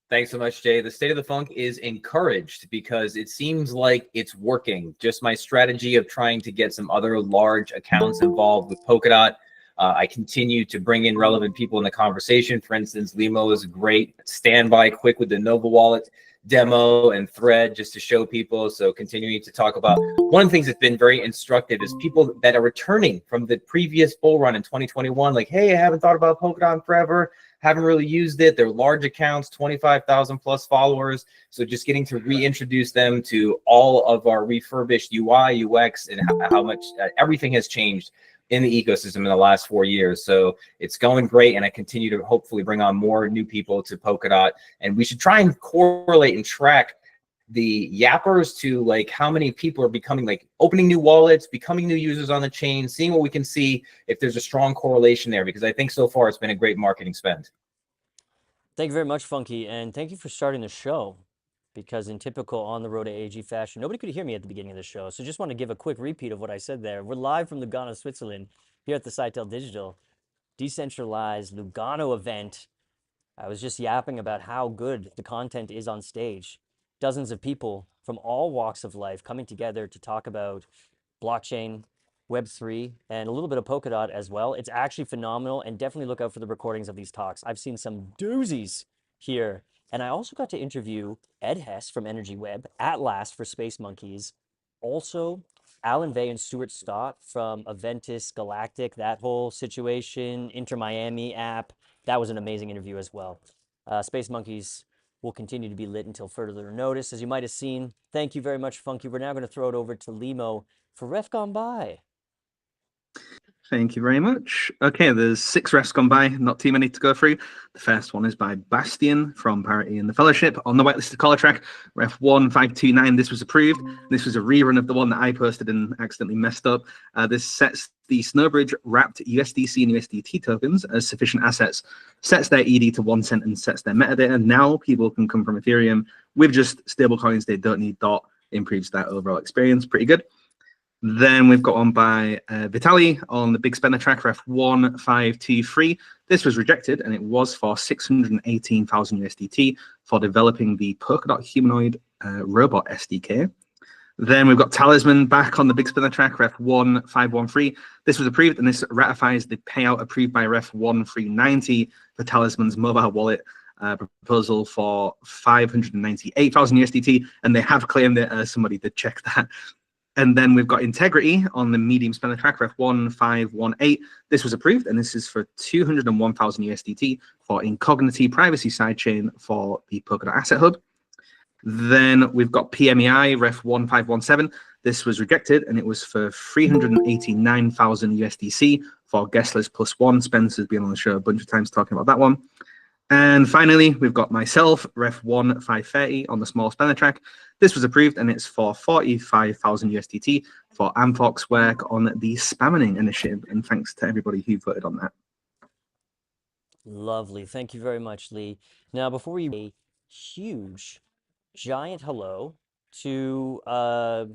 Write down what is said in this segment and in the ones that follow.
Thanks so much, Jay. The State of the Funk is encouraged because it seems like it's working. Just my strategy of trying to get some other large accounts involved with Polkadot. I continue to bring in relevant people in the conversation. For instance, Limo is a great standby quick with the Nova Wallet demo and thread just to show people. So continuing to talk about one of the things that's been very instructive is people that are returning from the previous bull run in 2021, like, hey, I haven't thought about Polkadot in forever. Haven't really used it. They're large accounts, 25,000 plus followers. So just getting to reintroduce them to all of our refurbished UI, UX, and how much everything has changed in the ecosystem in the last 4 years. So it's going great. And I continue to hopefully bring on more new people to Polkadot. And we should try and correlate and track the yappers to like how many people are becoming like opening new wallets, becoming new users on the chain, seeing what we can see if there's a strong correlation there, because I think so far it's been a great marketing spend. Thank you very much, Funky, and thank you for starting the show, because in typical On the Road to AAG fashion, nobody could hear me at the beginning of the show, so just want to give a quick repeat of what I said there. We're live from Lugano, Switzerland, here at the Scyttel Digital decentralized Lugano event. I was just yapping about how good the content is on stage. Dozens of people from all walks of life coming together to talk about blockchain, Web3, and a little bit of Polkadot as well. It's actually phenomenal, and definitely look out for the recordings of these talks. I've seen some doozies here. And I also got to interview Ed Hess from Energy Web at last for Space Monkeys. Also, Alan Vey and Stuart Stott from Aventus Galactic, that whole situation, Inter Miami app. That was an amazing interview as well. Space Monkeys will continue to be lit until further notice, as you might have seen. Thank you very much, Funky. We're now going to throw it over to Limo for Ref Gone By. Thank you very much. Okay, there's 6 refs gone by, not too many to go through. The first one is by Bastian from Parity and the Fellowship on the whitelisted caller track, ref 1529. This was approved. This was a rerun of the one that I posted and accidentally messed up. This sets the Snowbridge wrapped USDC and USDT tokens as sufficient assets, sets their ED to 1 cent and sets their metadata. Now people can come from Ethereum with just stable coins. They don't need DOT. Improves that overall experience. Pretty good. Then we've got one by Vitaly on the big spender track, ref 1523. This was rejected, and it was for 618,000 USDT for developing the Polkadot humanoid robot SDK. Then we've got Talisman back on the big spinner track, ref 1513. This was approved, and this ratifies the payout approved by ref 1390 for Talisman's mobile wallet proposal for 598,000 USDT, and they have claimed it. Somebody did check that. And then we've got Integrity on the medium spinner track, ref 1518. This was approved, and this is for 201,000 USDT for Incognity privacy sidechain for the Polkadot Asset Hub. Then we've got PMEI, ref 1517. This was rejected, and it was for 389,000 USDC for Guestless +1. Spencer's been on the show a bunch of times talking about that one. And finally, we've got myself, ref 1530 on the small spinner track. This was approved, and it's for 45,000 USDT for Amfox work on the Spamming initiative. And thanks to everybody who voted on that. Lovely. Thank you very much, Lee. Now, before we a huge, giant hello to Polkadot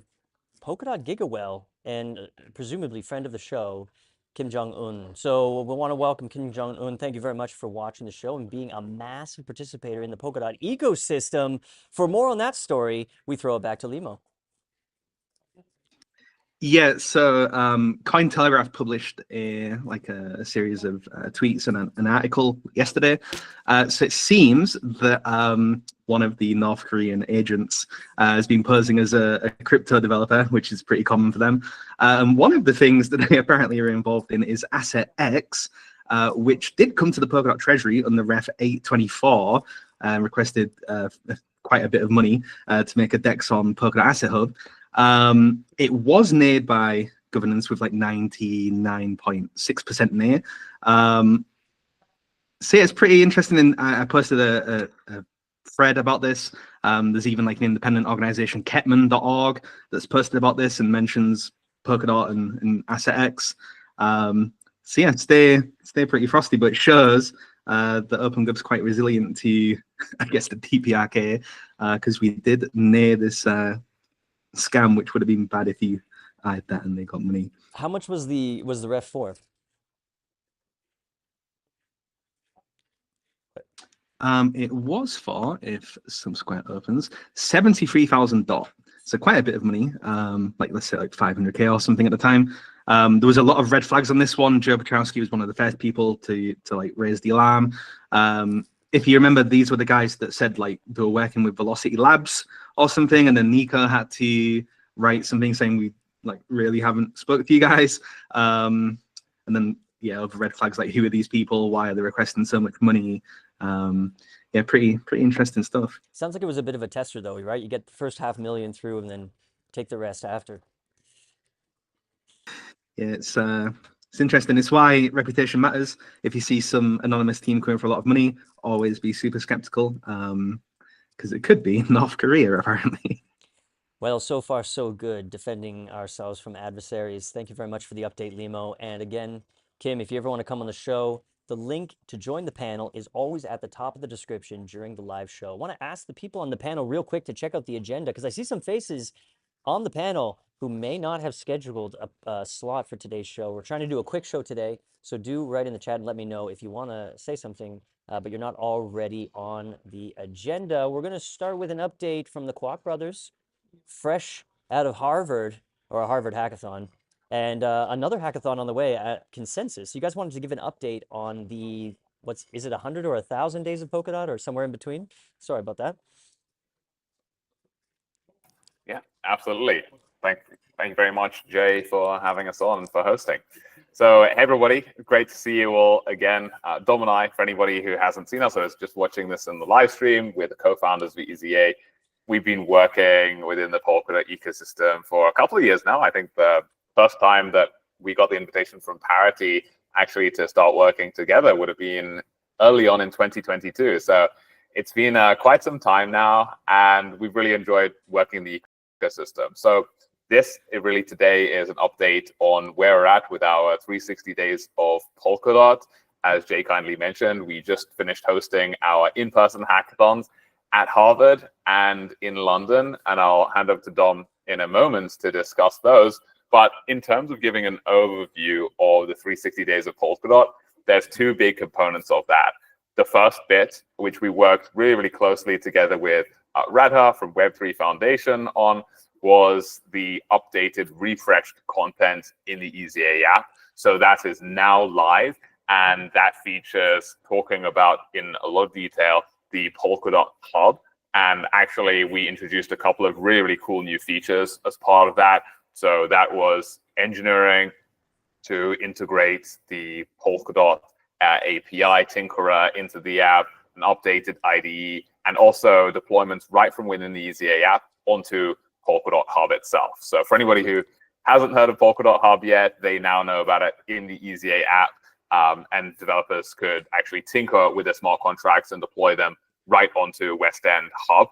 Gigawell and presumably friend of the show, Kim Jong-un. So we want to welcome Kim Jong-un. Thank you very much for watching the show and being a massive participator in the Polkadot ecosystem. For more on that story, we throw it back to Limo. Yeah, so Cointelegraph published a series of tweets and an article yesterday. So it seems that one of the North Korean agents has been posing as a crypto developer, which is pretty common for them. And one of the things that they apparently are involved in is Asset X, which did come to the Polkadot Treasury on the Ref 824 and requested quite a bit of money to make a DEX on Polkadot Asset Hub. It was named by governance with like 99.6% nay. So yeah, it's pretty interesting. And I posted a thread about this. There's even like an independent organization, Ketman.org, that's posted about this and mentions Polkadot and AssetX. So yeah, stay pretty frosty, but it shows that OpenGov's quite resilient to, I guess, the DPRK, because we did near this scam, which would have been bad if you had that and they got money. How much was the ref for? It was for, if Subsquare opens, $73,000. So quite a bit of money. Like let's say like 500K or something at the time. There was a lot of red flags on this one. Joe Petrowski was one of the first people to like raise the alarm. If you remember, these were the guys that said like they were working with Velocity Labs or something, and then Nico had to write something saying we like really haven't spoken to you guys. And then yeah, other red flags like who are these people? Why are they requesting so much money? Yeah, pretty interesting stuff. Sounds like it was a bit of a tester though, right? You get the first 500,000 through and then take the rest after. Yeah, it's interesting. It's why reputation matters. If you see some anonymous team coming for a lot of money, always be super skeptical, because it could be North Korea, apparently. Well, so far so good, defending ourselves from adversaries. Thank you very much for the update, Limo. And again, Kim, if you ever want to come on the show, the link to join the panel is always at the top of the description during the live show. I want to ask the people on the panel real quick to check out the agenda, because I see some faces on the panel who may not have scheduled a slot for today's show. We're trying to do a quick show today, so do write in the chat and let me know if you want to say something, but you're not already on the agenda. We're going to start with an update from the Kwok brothers, fresh out of Harvard, or a Harvard hackathon, and another hackathon on the way at Consensus. You guys wanted to give an update on the, is it 100 or 1,000 days of Polkadot or somewhere in between? Sorry about that. Yeah, absolutely. Thank you very much, Jay, for having us on and for hosting. So, hey, everybody, great to see you all again. Dom and I, for anybody who hasn't seen us or is just watching this in the live stream, we're the co-founders of EasyA. We've been working within the Polkadot ecosystem for a couple of years now. I think the first time that we got the invitation from Parity actually to start working together would have been early on in 2022. So it's been quite some time now, and we've really enjoyed working the ecosystem. So this really today is an update on where we're at with our 360 days of Polkadot. As Jay kindly mentioned, we just finished hosting our in-person hackathons at Harvard and in London, and I'll hand over to Dom in a moment to discuss those. But in terms of giving an overview of the 360 days of Polkadot, there's two big components of that. The first bit, which we worked really, really closely together with Radha from Web3 Foundation on, was the updated, refreshed content in the EasyA app. So that is now live, and that features talking about in a lot of detail the Polkadot Hub. And actually, we introduced a couple of really, really cool new features as part of that. So that was engineering to integrate the Polkadot API Tinkerer into the app, an updated IDE, and also deployments right from within the EasyA app onto Polkadot Hub itself. So for anybody who hasn't heard of Polkadot Hub yet, they now know about it in the EasyA app, and developers could actually tinker with their smart contracts and deploy them right onto West End Hub.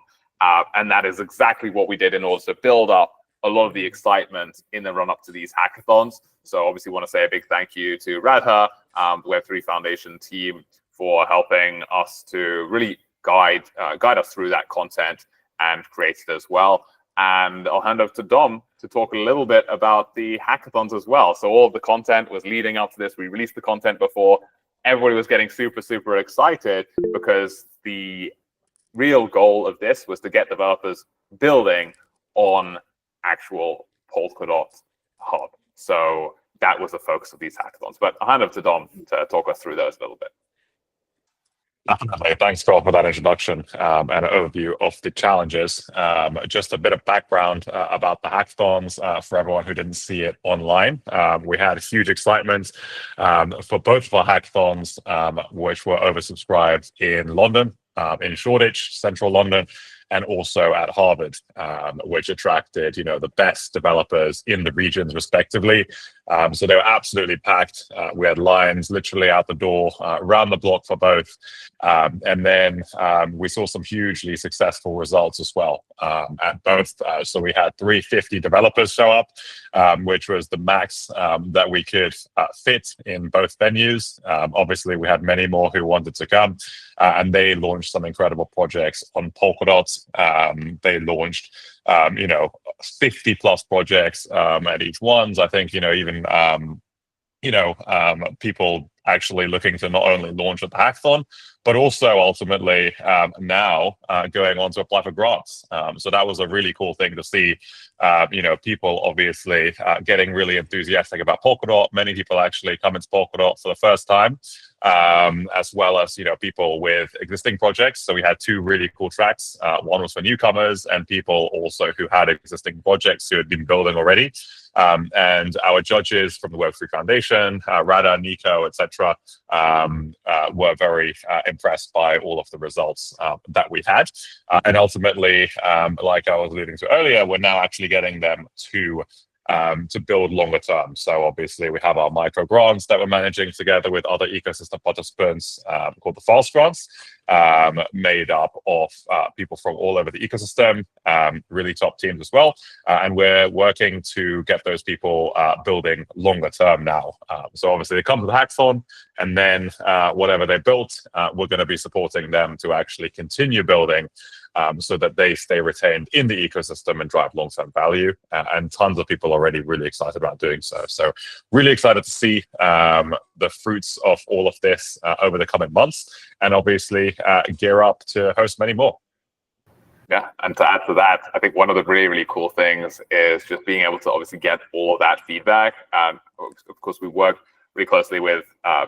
And that is exactly what we did in order to build up a lot of the excitement in the run-up to these hackathons. So obviously want to say a big thank you to Radha, the Web3 Foundation team, for helping us to really guide us through that content and create it as well. And I'll hand over to Dom to to talk a little bit about the hackathons as well. So all of the content was leading up to this. We released the content before. Everybody was getting super, super excited because the real goal of this was to get developers building on actual Polkadot hub. So that was the focus of these hackathons. But I'll hand over to Dom to talk us through those a little bit. Thanks, Carl, for that introduction and an overview of the challenges. Just a bit of background about the hackathons for everyone who didn't see it online. We had huge excitement for both of our hackathons, which were oversubscribed in London, in Shoreditch, central London, and also at Harvard, which attracted, the best developers in the regions respectively. So they were absolutely packed. We had lines literally out the door, around the block for both. And then we saw some hugely successful results as well at both. So we had 350 developers show up, which was the max that we could fit in both venues. Obviously, we had many more who wanted to come, and they launched some incredible projects on Polkadot. They launched 50 plus projects at each ones. I think, even people actually looking to not only launch at the hackathon, but also ultimately now going on to apply for grants. So that was a really cool thing to see. People obviously getting really enthusiastic about Polkadot. Many people actually come into Polkadot for the first time, as well as people with existing projects. So we had two really cool tracks. One was for newcomers and people also who had existing projects who had been building already. And our judges from the Web3 Foundation, Rada, Nico, etc., were very impressed by all of the results that we had. And ultimately, like I was alluding to earlier, we're now actually getting them to build longer term. So obviously we have our micro grants that we're managing together with other ecosystem participants called the Fast Grants, made up of people from all over the ecosystem, really top teams as well. And we're working to get those people building longer term now. So obviously they come to the hackathon, and then whatever they built, we're going to be supporting them to actually continue building, so that they stay retained in the ecosystem and drive long-term value. And tons of people are already really excited about doing so. So really excited to see the fruits of all of this over the coming months, and obviously gear up to host many more. Yeah, and to add to that, I think one of the really, really cool things is just being able to obviously get all of that feedback. Of course, we work really closely with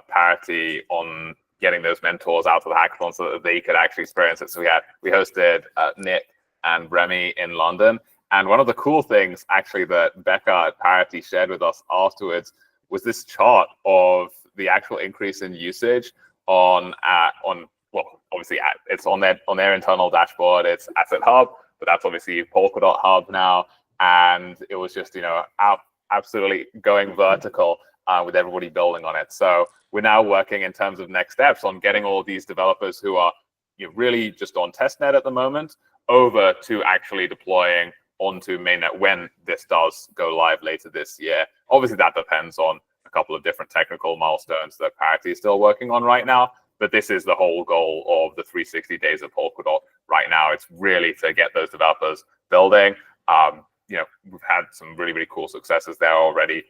Parity on getting those mentors out to the hackathon so that they could actually experience it. So we hosted Nick and Remy in London. And one of the cool things actually that Becca at Parity shared with us afterwards was this chart of the actual increase in usage on obviously it's on their internal dashboard. It's Asset Hub, but that's obviously Polkadot Hub now. And it was just, absolutely going vertical with everybody building on it. So we're now working in terms of next steps on getting all of these developers who are really just on testnet at the moment over to actually deploying onto mainnet when this does go live later this year. Obviously, that depends on a couple of different technical milestones that Parity is still working on right now. But this is the whole goal of the 360 days of Polkadot right now. It's really to get those developers building. We've had some really, really cool successes there already.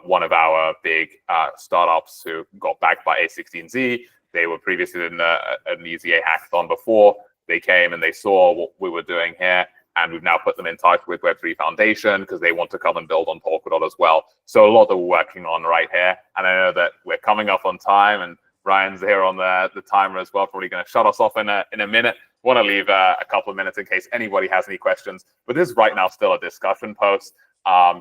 One of our big startups who got backed by A16Z, they were previously in an EasyA hackathon before. They came and they saw what we were doing here, and we've now put them in touch with Web3 Foundation because they want to come and build on Polkadot as well. So a lot that we're working on right here. And I know that we're coming up on time, and Ryan's here on the timer as well, probably going to shut us off in a minute. Want to leave a couple of minutes in case anybody has any questions. But this is right now still a discussion post.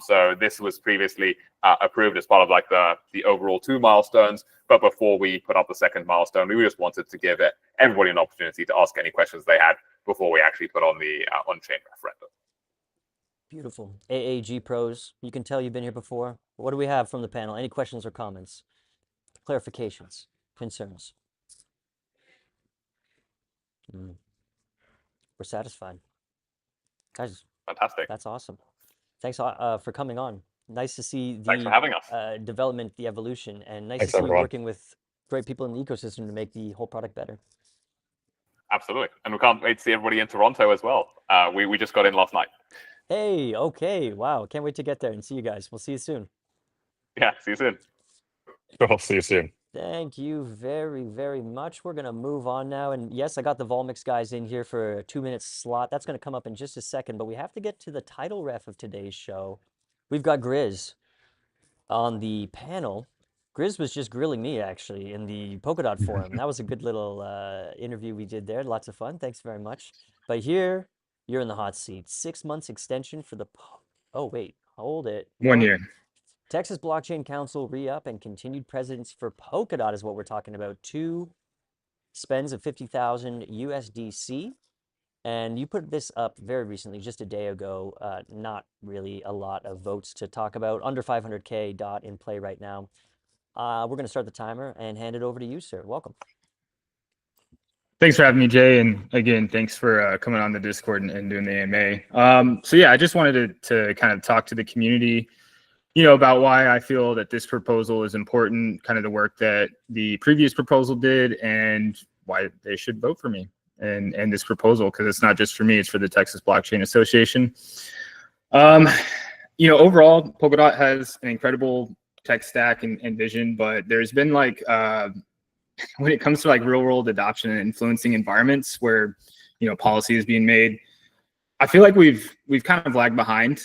So this was previously approved as part of like the overall 2 milestones. But before we put up the second milestone, we just wanted to give everybody an opportunity to ask any questions they had before we actually put on the on-chain referendum. Beautiful. AAG pros, you can tell you've been here before. What do we have from the panel? Any questions or comments? Clarifications? Concerns? We're satisfied. Guys, fantastic. That's awesome. Thanks for coming on. Nice to see Thanks for having us. Development, the evolution, and nice Thanks, to see everyone. you working with great people in the ecosystem to make the whole product better. Absolutely. And we can't wait to see everybody in Toronto as well. We just got in last night. Hey, okay, wow, can't wait to get there and see you guys. We'll see you soon. Yeah, see you soon. Cool. See you soon. Thank you very, very much. We're going to move on now. And yes, I got the Volmex guys in here for a 2-minute slot. That's going to come up in just a second, but we have to get to the title ref of today's show. We've got Grizz on the panel. Grizz was just grilling me, actually, in the Polkadot forum. That was a good little interview we did there. Lots of fun. Thanks very much. But here, you're in the hot seat. 6 months extension for the... Oh, wait. Hold it. 1 year. Texas Blockchain Council re-up and continued presence for Polkadot is what we're talking about. 2 spends of 50,000 USDC. And you put this up very recently, just a day ago. Not really a lot of votes to talk about. Under 500K DOT in play right now. We're going to start the timer and hand it over to you, sir. Welcome. Thanks for having me, Jay. And again, thanks for coming on the Discord and doing the AMA. So yeah, I just wanted to kind of talk to the community, about why I feel that this proposal is important, kind of the work that the previous proposal did, and why they should vote for me and this proposal, because it's not just for me, it's for the Texas Blockchain Association. Overall, Polkadot has an incredible tech stack and vision, but there's been when it comes to real world adoption and influencing environments where, policy is being made, I feel like we've kind of lagged behind.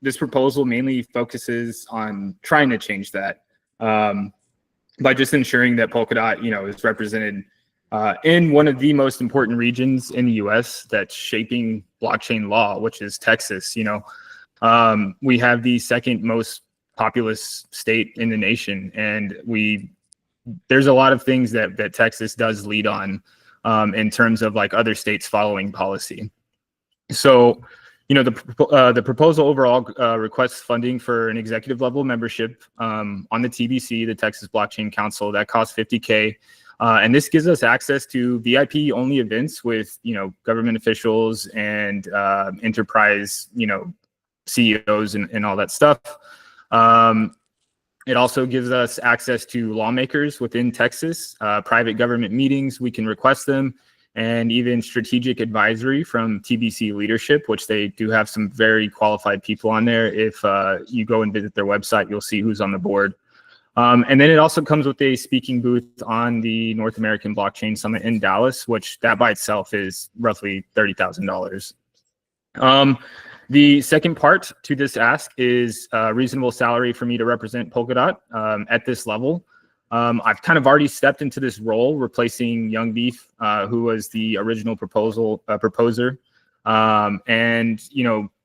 This proposal mainly focuses on trying to change that by just ensuring that Polkadot, is represented in one of the most important regions in the U.S. that's shaping blockchain law, which is Texas. We have the second most populous state in the nation, and there's a lot of things that Texas does lead on in terms of other states following policy. So, the proposal overall requests funding for an executive level membership on the TBC, the Texas Blockchain Council, that costs $50K. And this gives us access to VIP only events with, government officials and enterprise, CEOs and all that stuff. It also gives us access to lawmakers within Texas, private government meetings, we can request them, and even strategic advisory from TBC leadership, which they do have some very qualified people on there. If you go and visit their website, you'll see who's on the board. And then it also comes with a speaking booth on the North American Blockchain Summit in Dallas, which that by itself is roughly $30,000. The second part to this ask is a reasonable salary for me to represent Polkadot at this level. I've kind of already stepped into this role, replacing Young Beef, who was the original proposer. And,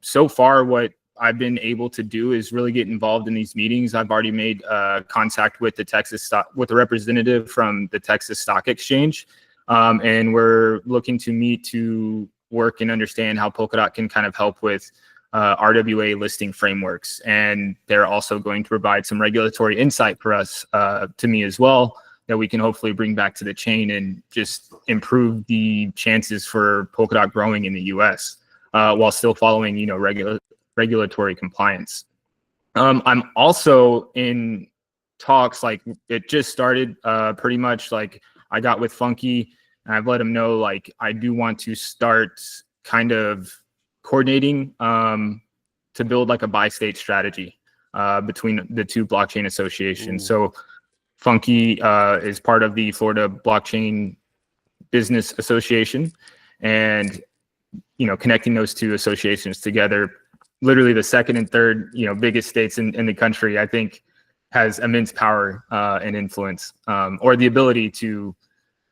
so far what I've been able to do is really get involved in these meetings. I've already made contact with with a representative from the Texas Stock Exchange. And we're looking to meet to work and understand how Polkadot can kind of help with RWA listing frameworks. And they're also going to provide some regulatory insight for us, to me as well, that we can hopefully bring back to the chain and just improve the chances for Polkadot growing in the US while still following, regulatory compliance. I'm also in talks, it just started pretty much I got with Funky, and I've let him know I do want to start kind of coordinating to build a bi-state strategy between the two blockchain associations. So Funky is part of the Florida Blockchain Business Association, and connecting those two associations together, literally the second and third biggest states in the country, I think has immense power and influence, or the ability to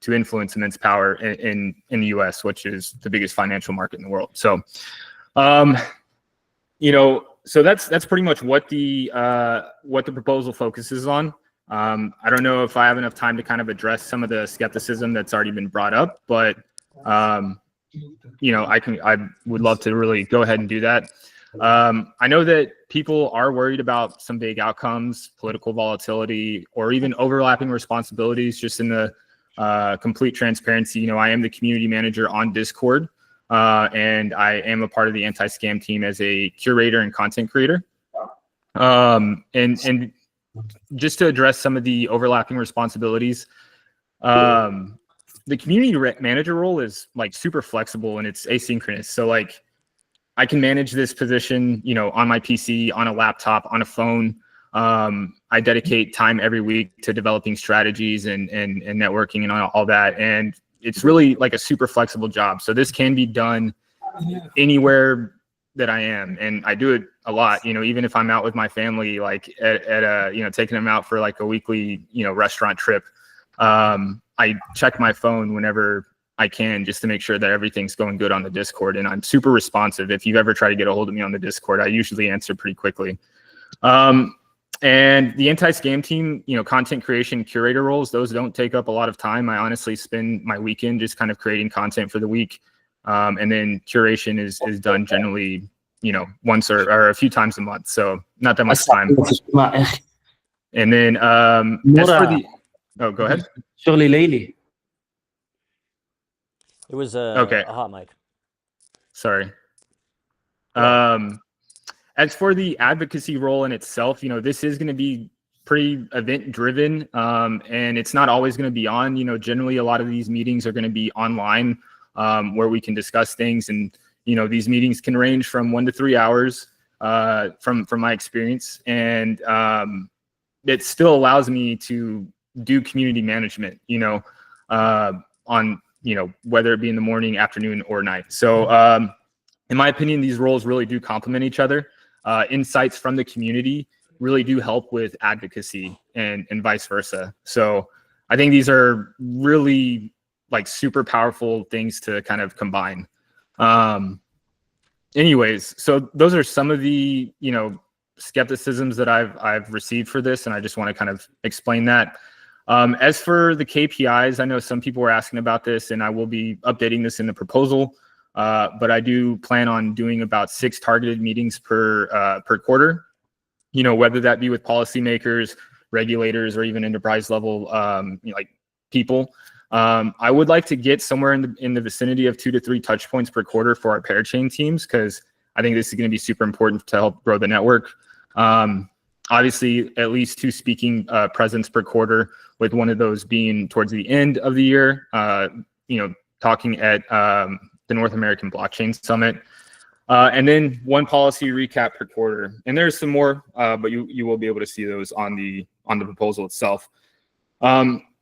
influence immense power in the U.S., which is the biggest financial market in the world. So, so that's pretty much what the proposal focuses on. I don't know if I have enough time to kind of address some of the skepticism that's already been brought up, but I would love to really go ahead and do that. I know that people are worried about some big outcomes, political volatility, or even overlapping responsibilities. Just in the complete transparency, I am the community manager on Discord, and I am a part of the anti-scam team as a curator and content creator. And just to address some of the overlapping responsibilities, the community manager role is super flexible and it's asynchronous. So I can manage this position, on my PC, on a laptop, on a phone. I dedicate time every week to developing strategies and networking and all that. And it's really like a super flexible job. So this can be done anywhere that I am. And I do it a lot, even if I'm out with my family, like at a, taking them out for like a weekly, restaurant trip. I check my phone whenever I can just to make sure that everything's going good on the Discord. And I'm super responsive. If you've ever tried to get a hold of me on the Discord, I usually answer pretty quickly. And the anti-scam team, content creation curator roles, those don't take up a lot of time. I honestly spend my weekend just kind of creating content for the week. And then curation is done generally, once or a few times a month. So not that much time. And then as for the, oh, go ahead. Shirley Laley. It was Okay. a hot mic. Sorry. As for the advocacy role in itself, this is going to be pretty event driven, and it's not always going to be on. Generally a lot of these meetings are going to be online, where we can discuss things, and these meetings can range from 1 to 3 hours, from my experience, and it still allows me to do community management, on whether it be in the morning, afternoon, or night. So in my opinion, these roles really do complement each other. Insights from the community really do help with advocacy and vice versa. So I think these are really like super powerful things to kind of combine. Anyways, so those are some of the, skepticisms that I've received for this, and I just want to kind of explain that. As for the KPIs, I know some people were asking about this, and I will be updating this in the proposal. But I do plan on doing about 6 targeted meetings per quarter, whether that be with policymakers, regulators, or even enterprise level, like people. I would like to get somewhere in the vicinity of 2 to 3 touch points per quarter for our parachain teams, because I think this is going to be super important to help grow the network. Obviously, at least 2 speaking presence per quarter, with one of those being towards the end of the year, talking at the North American Blockchain Summit, and then 1 policy recap per quarter. And there's some more, but you will be able to see those on the proposal itself.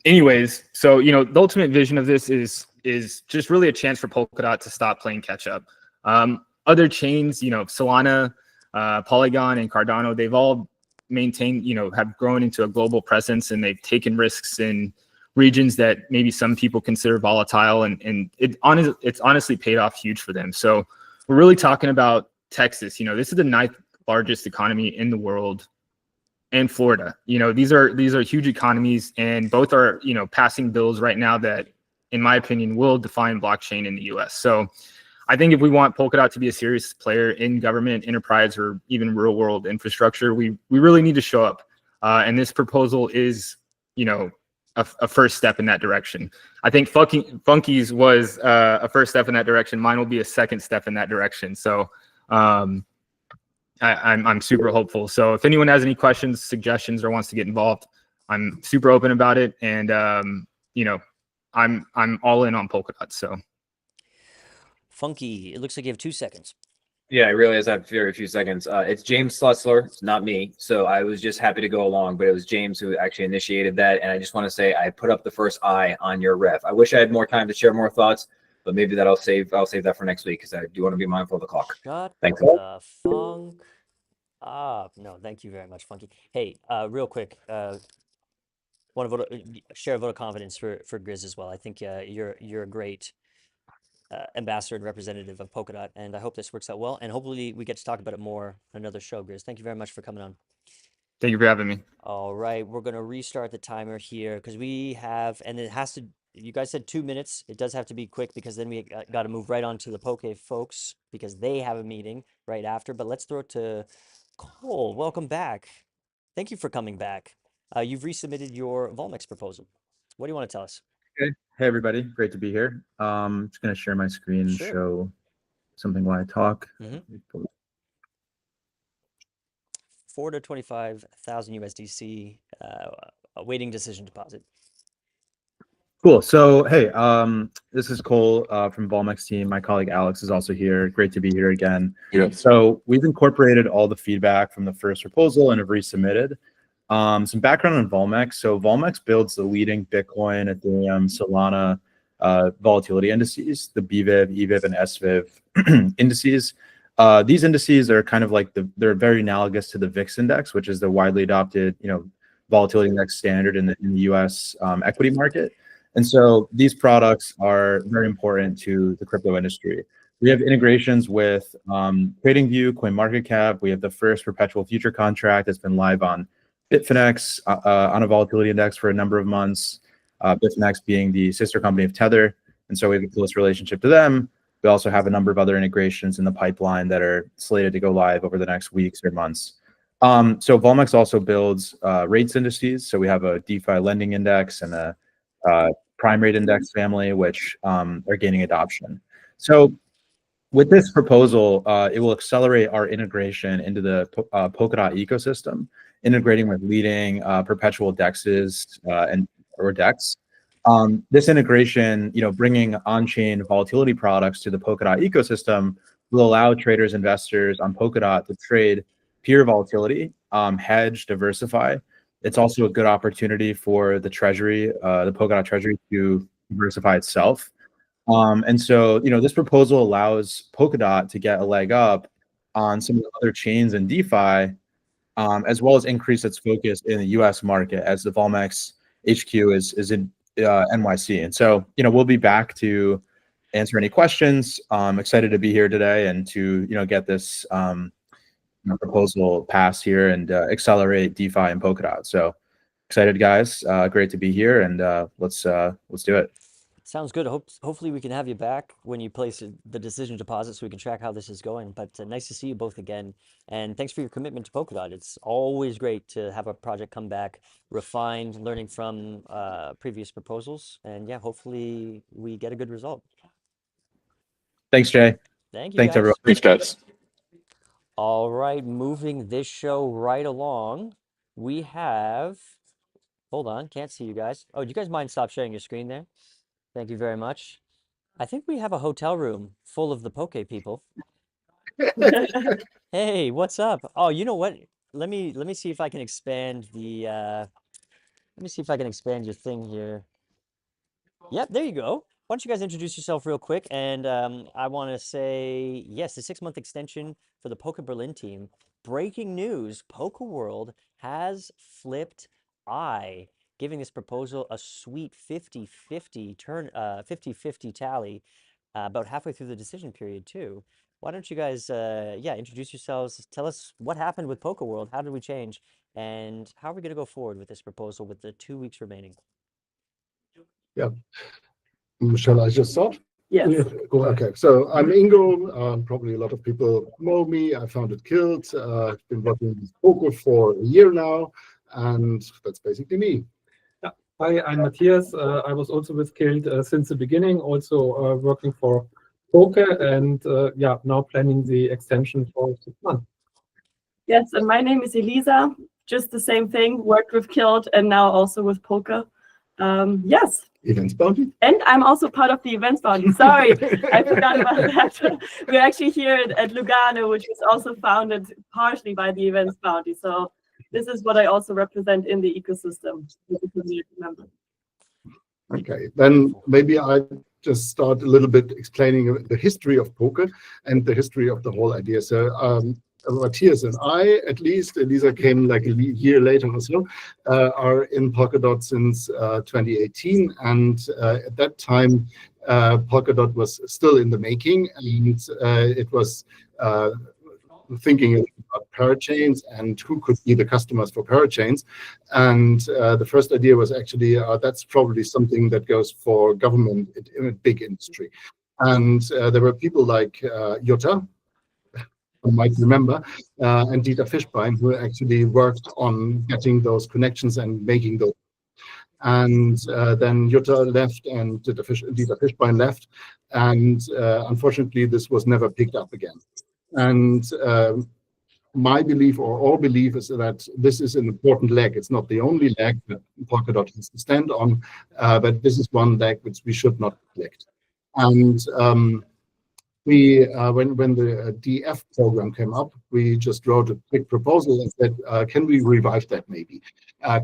Anyways, so the ultimate vision of this is just really a chance for Polkadot to stop playing catch up. Other chains, Solana, Polygon, and Cardano, they've all maintained, have grown into a global presence, and they've taken risks in regions that maybe some people consider volatile, and it's honestly paid off huge for them. So we're really talking about Texas. This is the 9th largest economy in the world, and Florida. These are huge economies, and both are passing bills right now that, in my opinion, will define blockchain in the U.S. So I think if we want Polkadot to be a serious player in government, enterprise, or even real world infrastructure, we really need to show up. And this proposal is, a first step in that direction. I think Funky's was a first step in that direction. Mine will be a second step in that direction. So I'm super hopeful. So if anyone has any questions, suggestions, or wants to get involved, I'm super open about it. And I'm all in on Polkadot. So Funky, it looks like you have 2 seconds. Yeah, I realize I have very few seconds. It's James Slutzler. It's not me. So I was just happy to go along, but it was James who actually initiated that. And I just want to say I put up the first I on your ref. I wish I had more time to share more thoughts, but maybe that I'll save that for next week, because I do want to be mindful of the clock. Shut Thanks. the funk up. No, thank you very much, Funky. Hey, real quick, want to share a vote of confidence for Grizz as well. I think you're a great ambassador and representative of Polkadot, and I hope this works out well, and hopefully we get to talk about it more on another show. Grizz, thank you very much for coming on. thank you for having me. All right, we're going to restart the timer here, because we have, and it has to, you guys said 2 minutes. It does have to be quick, because then we got to move right on to the Poke folks, because they have a meeting right after. But let's throw it to Cole. Welcome back. Thank you for coming back. You've resubmitted your Volmex proposal. What do you want to tell us? Okay. Hey, everybody. Great to be here. I'm just going to share my screen and Sure. show something while I talk. 4 to 25,000 USDC, awaiting decision deposit. Cool. So, hey, this is Cole from Volmex team. My colleague Alex is also here. Great to be here again. Yeah. So we've incorporated all the feedback from the first proposal and have resubmitted. Some background on Volmex. So Volmex builds the leading Bitcoin, Ethereum, Solana volatility indices, the BVIV, EVIV, and SVIV indices. These indices are kind of like they're very analogous to the VIX index, which is the widely adopted, volatility index standard in the U.S. Equity market. And so these products are very important to the crypto industry. We have integrations with TradingView, CoinMarketCap. We have the first perpetual future contract that's been live on Bitfinex on a volatility index for a number of months. Bitfinex being the sister company of Tether. And so we have a close relationship to them. We also have a number of other integrations in the pipeline that are slated to go live over the next weeks or months. So Volmex also builds rates indices. So we have a DeFi lending index and a prime rate index family, which are gaining adoption. So with this proposal, it will accelerate our integration into the Polkadot ecosystem, integrating with leading perpetual dexes or DEX. This integration, bringing on-chain volatility products to the Polkadot ecosystem will allow traders, investors on Polkadot to trade pure volatility, hedge, diversify. It's also a good opportunity for the Treasury, the Polkadot Treasury, to diversify itself. And so, this proposal allows Polkadot to get a leg up on some of the other chains in DeFi, as well as increase its focus in the U.S. market, as the Volmex HQ is in NYC. And so, we'll be back to answer any questions. I'm excited to be here today and to, get this proposal passed here and accelerate DeFi and Polkadot. So excited, guys. Great to be here, and let's do it. Sounds good. Hopefully we can have you back when you place the decision deposit so we can track how this is going. But nice to see you both again. And thanks for your commitment to Polkadot. It's always great to have a project come back, refined, learning from previous proposals. And yeah, hopefully we get a good result. Thanks, Jay. Thank you, Thanks, guys. everyone. Thanks, guys. All right, moving this show right along, we have, hold on, can't see you guys. Oh, do you guys mind stop sharing your screen there? Thank you very much. I think we have a hotel room full of the Poke people. Hey, what's up? Oh, you know what? Let me see if I can expand the let me see if I can expand your thing here. Yep, there you go. Why don't you guys introduce yourself real quick? And I want to say, yes, the 6-month extension for the Polka Berlin team. Breaking news, Polka World has flipped I, giving this proposal a sweet 50-50 turn, 50-50 tally, about halfway through the decision period too. Why don't you guys, introduce yourselves, tell us what happened with Polka World, how did we change, and how are we going to go forward with this proposal with the 2 weeks remaining? Yeah. Shall I just start? Yes. Cool. Okay. So I'm Ingo. Probably a lot of people know me. I founded Kilt. I've been working with Poker for a year now, and that's basically me. Yeah. Hi, I'm Matthias. I was also with Kilt since the beginning, also working for Poker, and now planning the extension for 6 months. Yes, and my name is Elisa. Just the same thing. Worked with Kilt and now also with Poker. Yes. Events Bounty. And I'm also part of the Events Bounty. Sorry, I forgot about that. We're actually here at Lugano, which was also founded partially by the Events Bounty. So this is what I also represent in the ecosystem. Remember. Okay, then maybe I just start a little bit explaining the history of poker and the history of the whole idea. So Matthias and I, at least, Elisa came like a year later or so, are in Polkadot since 2018. And at that time, Polkadot was still in the making, and it was thinking about parachains and who could be the customers for parachains. And the first idea was actually, that's probably something that goes for government in a big industry. And there were people like Jutta, you might remember, and Dieter Fischbein, who actually worked on getting those connections and making those. And then Jutta left and Dieter Fischbein left. And unfortunately, this was never picked up again. And my belief or our belief is that this is an important leg. It's not the only leg that Polkadot has to stand on, but this is one leg which we should not neglect. And when the DF program came up, we just wrote a quick proposal and said, can we revive that maybe?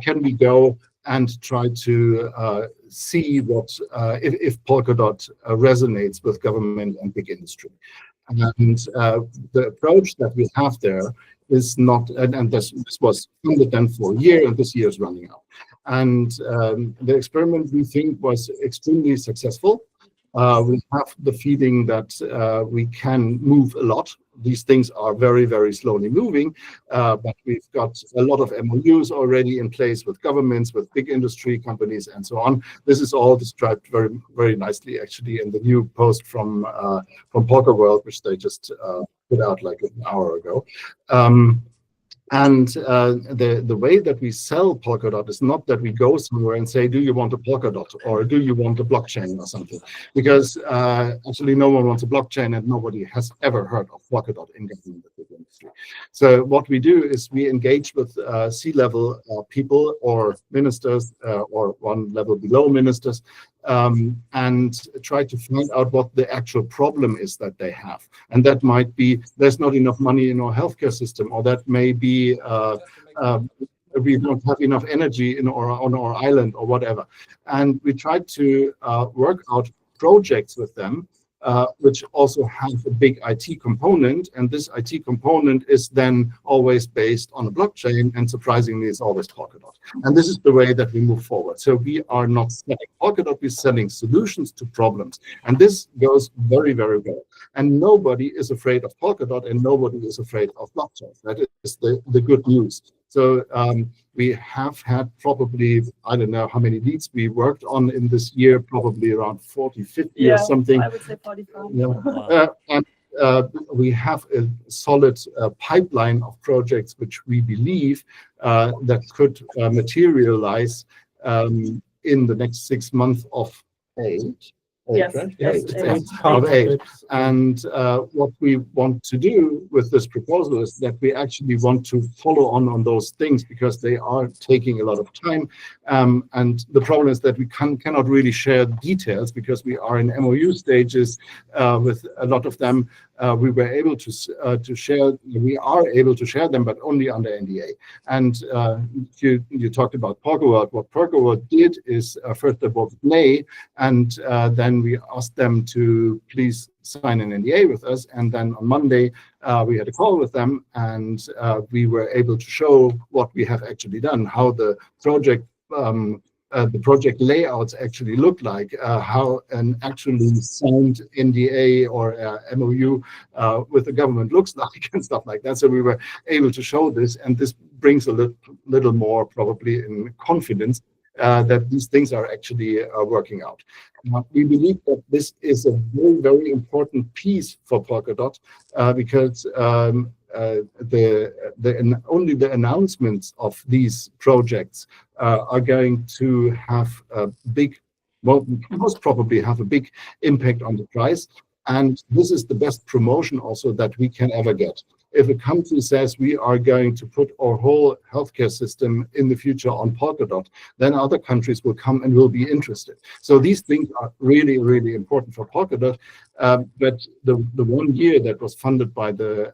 Can we go and try to see what if Polkadot resonates with government and big industry? And the approach that we have there is not, and this was funded then for a year, and this year is running out. And the experiment, we think, was extremely successful. We have the feeling that we can move a lot. These things are very, very slowly moving, but we've got a lot of MOUs already in place with governments, with big industry companies, and so on. This is all described very, very nicely, actually, in the new post from Polka World, which they just put out like an hour ago. And the way that we sell Polkadot is not that we go somewhere and say, do you want a Polkadot or do you want a blockchain or something? Because actually no one wants a blockchain and nobody has ever heard of Polkadot in government industry. So what we do is we engage with C-level people or ministers or one level below ministers and try to find out what the actual problem is that they have. And that might be there's not enough money in our healthcare system, or that may be we don't have enough energy on our island or whatever. And we try to work out projects with them which also have a big IT component, and this IT component is then always based on a blockchain, and surprisingly, it's always Polkadot. And this is the way that we move forward. So we are not selling Polkadot, we're selling solutions to problems, and this goes very, very well. And nobody is afraid of Polkadot, and nobody is afraid of blockchain. That is the good news. So we have had probably, I don't know how many leads we worked on in this year, probably around 40, 50 or something. I would say 45. Yeah. And we have a solid pipeline of projects which we believe that could materialize in the next 6 months of age. Yes, Right? yes, Of age. And what we want to do with this proposal is that we actually want to follow on those things, because they are taking a lot of time. And the problem is that we cannot really share details, because we are in MOU stages with a lot of them. We were able to share. We are able to share them, but only under NDA. And you talked about Polka World. What Polka World did is first of all play, and then we asked them to please sign an NDA with us. And then on Monday we had a call with them, and we were able to show what we have actually done, how the project layouts actually look like, how an actually signed NDA or MOU with the government looks like, and stuff like that. So we were able to show this, and this brings a little more probably in confidence that these things are actually working out. We believe that this is a very, very important piece for Polkadot because only the announcements of these projects are going to have a big, well, most probably have a big impact on the price. And this is the best promotion also that we can ever get. If a country says we are going to put our whole healthcare system in the future on Polkadot, then other countries will come and will be interested. So these things are really, really important for Polkadot. But the 1 year that was funded by the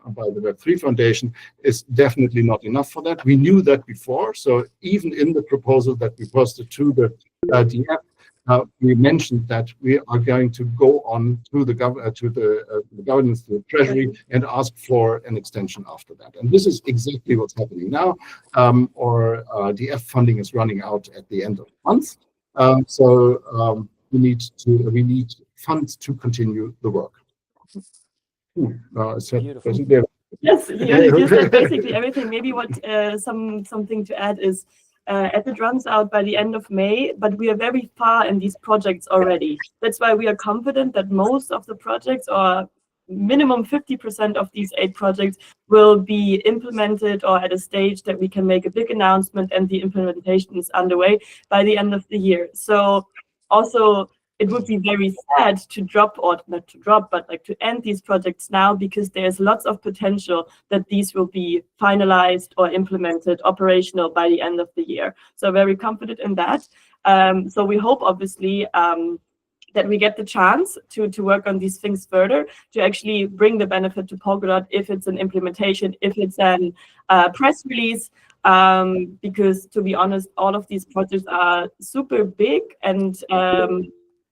Web3 Foundation is definitely not enough for that. We knew that before. So even in the proposal that we posted to the DF, we mentioned that we are going to go on to the governance, to the Treasury, and ask for an extension after that. And this is exactly what's happening now. Our DF funding is running out at the end of the month, so we need funds to continue the work. Yes, you said basically everything. Maybe what something to add is. It runs out by the end of May, but we are very far in these projects already. That's why we are confident that most of the projects, or minimum 50% of these 8 projects, will be implemented or at a stage that we can make a big announcement, and the implementation is underway by the end of the year. So also it would be very sad to drop, or not to drop, but like to end these projects now, because there's lots of potential that these will be finalized or implemented operational by the end of the year. So very confident in that. So we hope, obviously, that we get the chance to work on these things further, to actually bring the benefit to Polkadot, if it's an implementation, if it's an press release, because to be honest, all of these projects are super big, and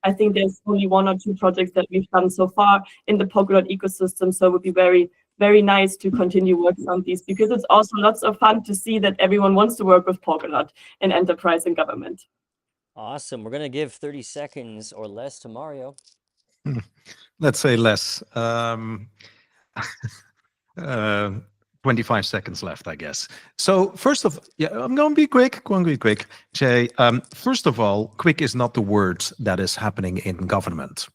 I think there's only 1 or 2 projects that we've done so far in the Polkadot ecosystem. So it would be very, very nice to continue working on these, because it's also lots of fun to see that everyone wants to work with Polkadot in enterprise and government. Awesome. We're going to give 30 seconds or less to Mario. Let's say less. 25 seconds left, I guess. So first of, yeah, I'm going to be quick. Jay, first of all, quick is not the word that is happening in government.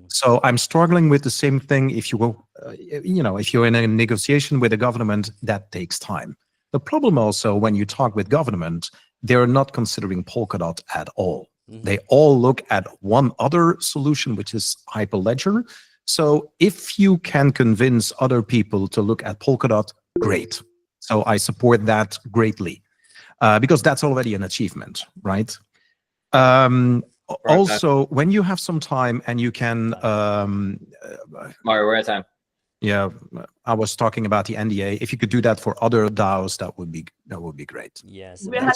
So I'm struggling with the same thing. If you will, if you're in a negotiation with a government, that takes time. The problem also, when you talk with government, they're not considering Polkadot at all. They all look at one other solution, which is Hyperledger. So if you can convince other people to look at Polkadot, great. So I support that greatly, because that's already an achievement, right? Also, when you have some time and you can... Mario, we're at time. Yeah, I was talking about the NDA. If you could do that for other DAOs, that would be great. Yes. We're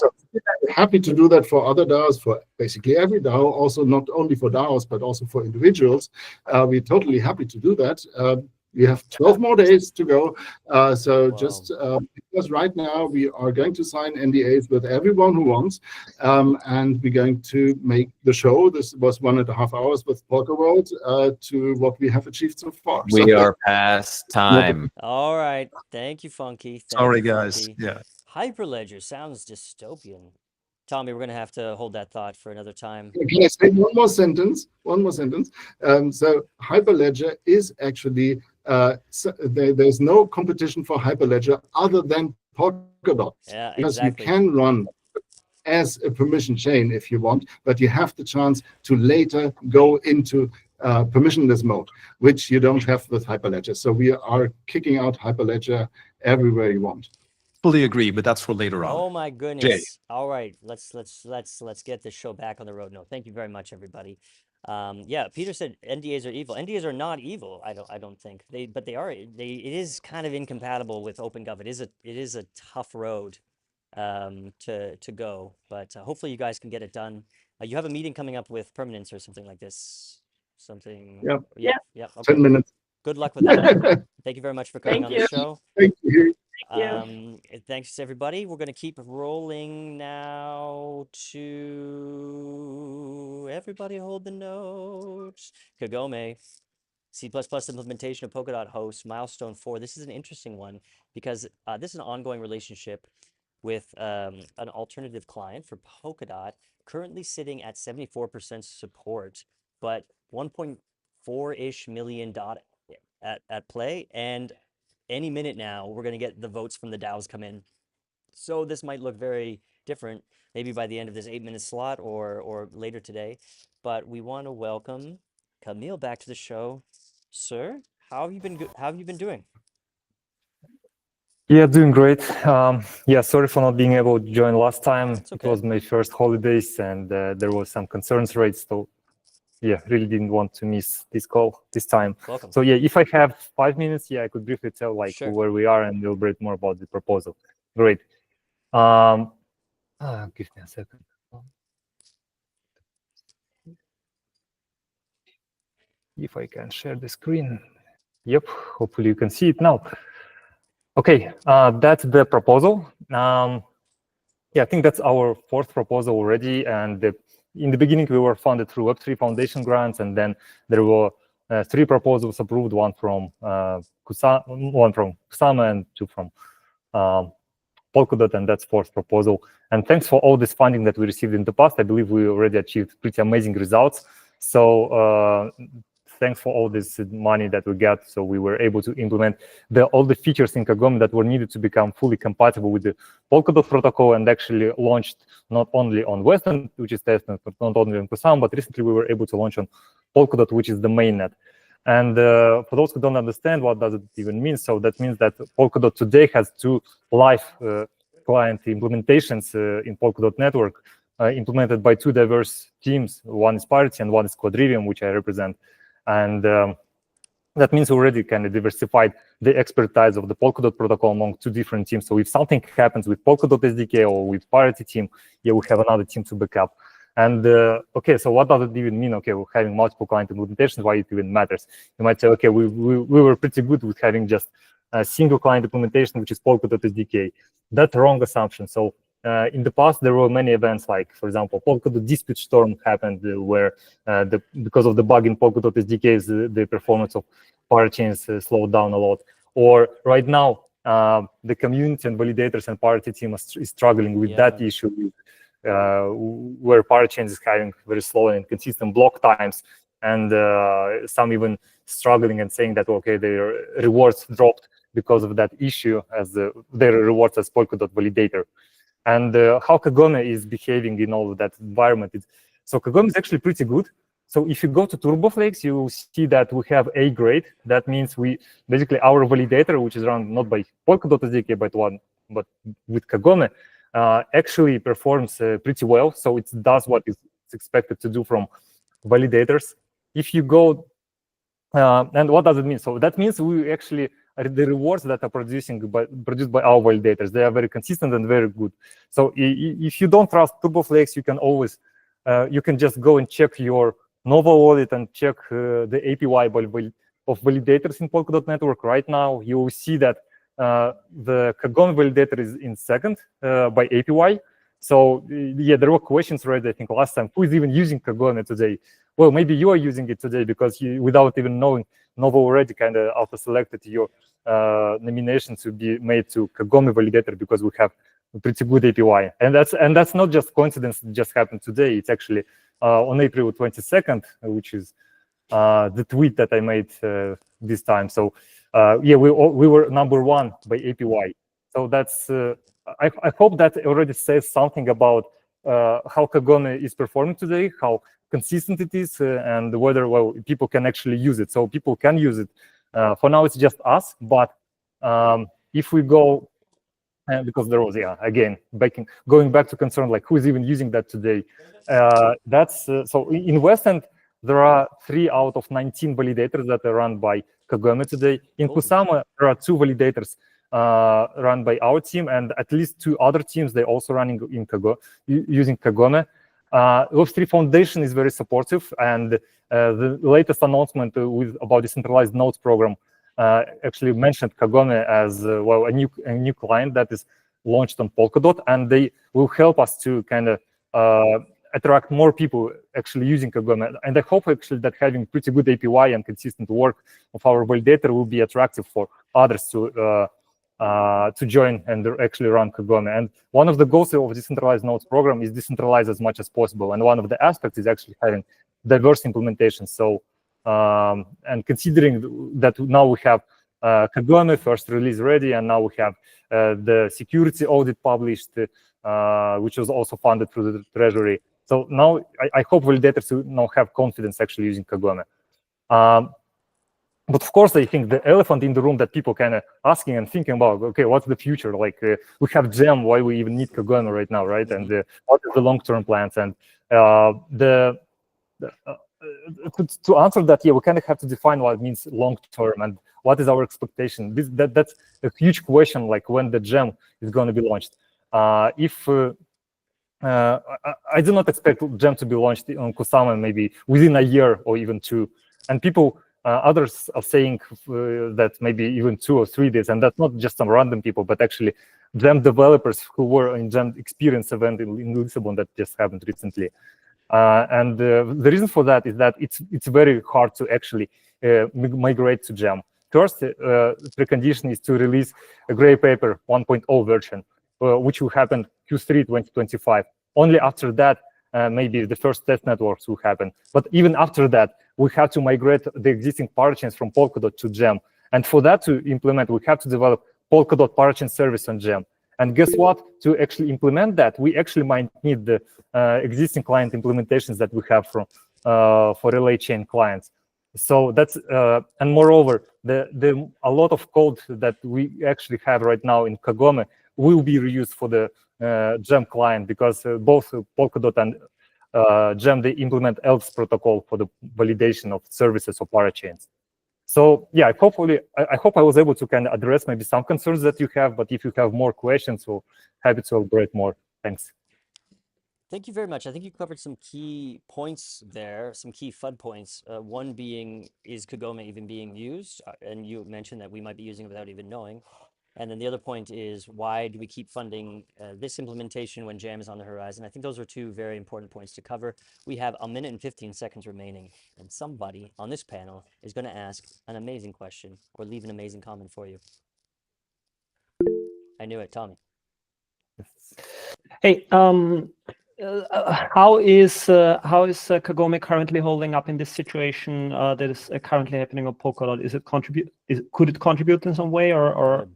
happy to do that for other DAOs, for basically every DAO, also not only for DAOs, but also for individuals. We're totally happy to do that. We have 12 more days to go. Because right now we are going to sign NDAs with everyone who wants, and we're going to make the show. This was 1.5 hours with Polka World to what we have achieved so far. We are past time. All right. Thank you, Funky. Sorry, guys. Yeah. Hyperledger sounds dystopian. Tommy, we're going to have to hold that thought for another time. Can I say one more sentence? So Hyperledger is actually, there's no competition for Hyperledger other than Polkadot. Yeah, because exactly. you can run as a permission chain if you want, but you have the chance to later go into permissionless mode, which you don't have with Hyperledger. So we are kicking out Hyperledger everywhere you want. Fully agree, but that's for later on. Oh my goodness. Jay. All right, let's get this show back on the road. No, thank you very much, everybody. Yeah, Peter said NDAs are evil. NDAs are not evil. I don't think but they are. It is kind of incompatible with OpenGov. It is a tough road to go, but hopefully you guys can get it done. You have a meeting coming up with Permanence or something like this. Yep. Yeah. Okay. 10 minutes. Good luck with that. Thank you very much for coming on the show. Thank you. Thanks everybody. We're going to keep rolling now to everybody hold the notes. Kagome, C++ implementation of Polkadot host, milestone 4. This is an interesting one because this is an ongoing relationship with an alternative client for Polkadot, currently sitting at 74% support, but 1.4-ish million at play, and any minute now we're going to get the votes from the DAOs come in. So this might look very different, maybe by the end of this 8-minute slot or later today. But we want to welcome Camille back to the show. Sir, how have you been doing? Yeah, doing great. Yeah, sorry for not being able to join last time. Okay. It was my first holidays, and there was some concerns raised. So yeah, really didn't want to miss this call this time. Welcome. So yeah, if I have 5 minutes, yeah, I could briefly tell Sure. where we are and elaborate more about the proposal. Great. Give me a second. If I can share the screen. Yep, hopefully you can see it now. Okay, that's the proposal. Yeah, I think that's our 4th proposal already, and in the beginning, we were funded through Web3 Foundation grants, and then there were 3 proposals approved, one from Kusama, and 2 from Polkadot, and that's 4th proposal. And thanks for all this funding that we received in the past. I believe we already achieved pretty amazing results. So thanks for all this money that we got. So we were able to implement all the features in Kagome that were needed to become fully compatible with the Polkadot protocol, and actually launched not only on Western, which is testnet, but not only on Kusama, but recently we were able to launch on Polkadot, which is the mainnet. And for those who don't understand what does it even mean, so that means that Polkadot today has 2 live client implementations in Polkadot network, implemented by 2 diverse teams. One is Parity and one is Quadrivium, which I represent. And that means we already kind of diversified the expertise of the Polkadot protocol among 2 different teams. So if something happens with Polkadot SDK or with Parity team, yeah, we have another team to back up. And okay, so what does it even mean? Okay, we're having multiple client implementations, why it even matters? You might say, okay, we were pretty good with having just a single client implementation, which is Polkadot SDK. That's a wrong assumption. So in the past, there were many events, like, for example, Polkadot dispute storm happened, where because of the bug in Polkadot SDKs, the performance of parachains slowed down a lot. Or right now, the community and validators and Parity team is struggling with that issue, where parachains is having very slow and inconsistent block times, and some even struggling and saying that, okay, their rewards dropped because of that issue, as their rewards as Polkadot validator. And how Kagome is behaving in all of that environment. So Kagome is actually pretty good. So if you go to TurboFlex, you will see that we have A grade. That means we basically our validator, which is run not by Polkadot SDK, but with Kagome, actually performs pretty well. So it does what is expected to do from validators. If you go, and what does it mean? So that means we actually, the rewards that are produced by our validators, they are very consistent and very good. So if you don't trust TurboFlex, you can always, you can just go and check your Nova wallet and check the APY of validators in Polkadot network. Right now, you will see that the Kagome validator is in second by APY. So yeah, there were questions already, I think, last time, who is even using Kagome today? Well, maybe you are using it today because you, without even knowing, Nova already kind of auto-selected your nomination to be made to Kagome validator because we have a pretty good APY. And that's not just coincidence, it just happened today. It's actually on April 22nd, which is the tweet that I made this time. So yeah, we were #1 by APY. So that's, I hope that already says something about how Kagome is performing today, how consistent it is, and whether, well, people can actually use it. So people can use it. For now, it's just us. But if we go, because there was, yeah, again, going back to concern, like who is even using that today? That's so in West End, there are 3 out of 19 validators that are run by Kagome today. In Kusama, there are 2 validators run by our team, and at least 2 other teams, they're also running in using Kagome. Web3 Foundation is very supportive, and the latest announcement about decentralized nodes program actually mentioned Kagome as well, a new client that is launched on Polkadot, and they will help us to kind of attract more people actually using Kagome. And I hope actually that having pretty good APY and consistent work of our validator will be attractive for others to join and actually run Kagome. And one of the goals of decentralized nodes program is decentralize as much as possible. And one of the aspects is actually having diverse implementations. So, and considering that now we have Kagome first release ready, and now we have the security audit published, which was also funded through the Treasury. So now I hope validators will now have confidence actually using Kagome. But of course, I think the elephant in the room that people kind of asking and thinking about, okay, what's the future? Like we have Gem, why we even need Kagome right now, right? And what is the long-term plans? And to answer that, yeah, we kind of have to define what it means long-term and what is our expectation. That's a huge question, like when the Gem is going to be launched. I do not expect Gem to be launched on Kusama maybe within a year or even 2. And people, others are saying that maybe even 2 or 3 days, and that's not just some random people, but actually Gem developers who were in Gem experience event in Lisbon that just happened recently. And the reason for that is that it's very hard to actually migrate to Gem. First, precondition is to release a gray paper 1.0 version, which will happen Q3 2025. Only after that, maybe the first test networks will happen. But even after that, we have to migrate the existing parachains from Polkadot to Gem. And for that to implement, we have to develop Polkadot parachain service on Gem. And guess what? To actually implement that, we actually might need the existing client implementations that we have for relay chain clients. So that's and moreover, a lot of code that we actually have right now in Kagome will be reused for the Gem client, because both Polkadot and Gem, they implement ELS protocol for the validation of services or parachains. So yeah, I hope I was able to kind of address maybe some concerns that you have, but if you have more questions, we'll happy to elaborate more. Thanks. Thank you very much. I think you covered some key points there, some key FUD points. One being, is Kagome even being used? And you mentioned that we might be using it without even knowing. And then the other point is, why do we keep funding this implementation when Jam is on the horizon? I think those are two very important points to cover. We have 1 minute and 15 seconds remaining, and somebody on this panel is going to ask an amazing question or leave an amazing comment for you. I knew it, Tommy. Hey, how is Kagome currently holding up in this situation that is currently happening on Polkadot? Could it contribute in some way, or?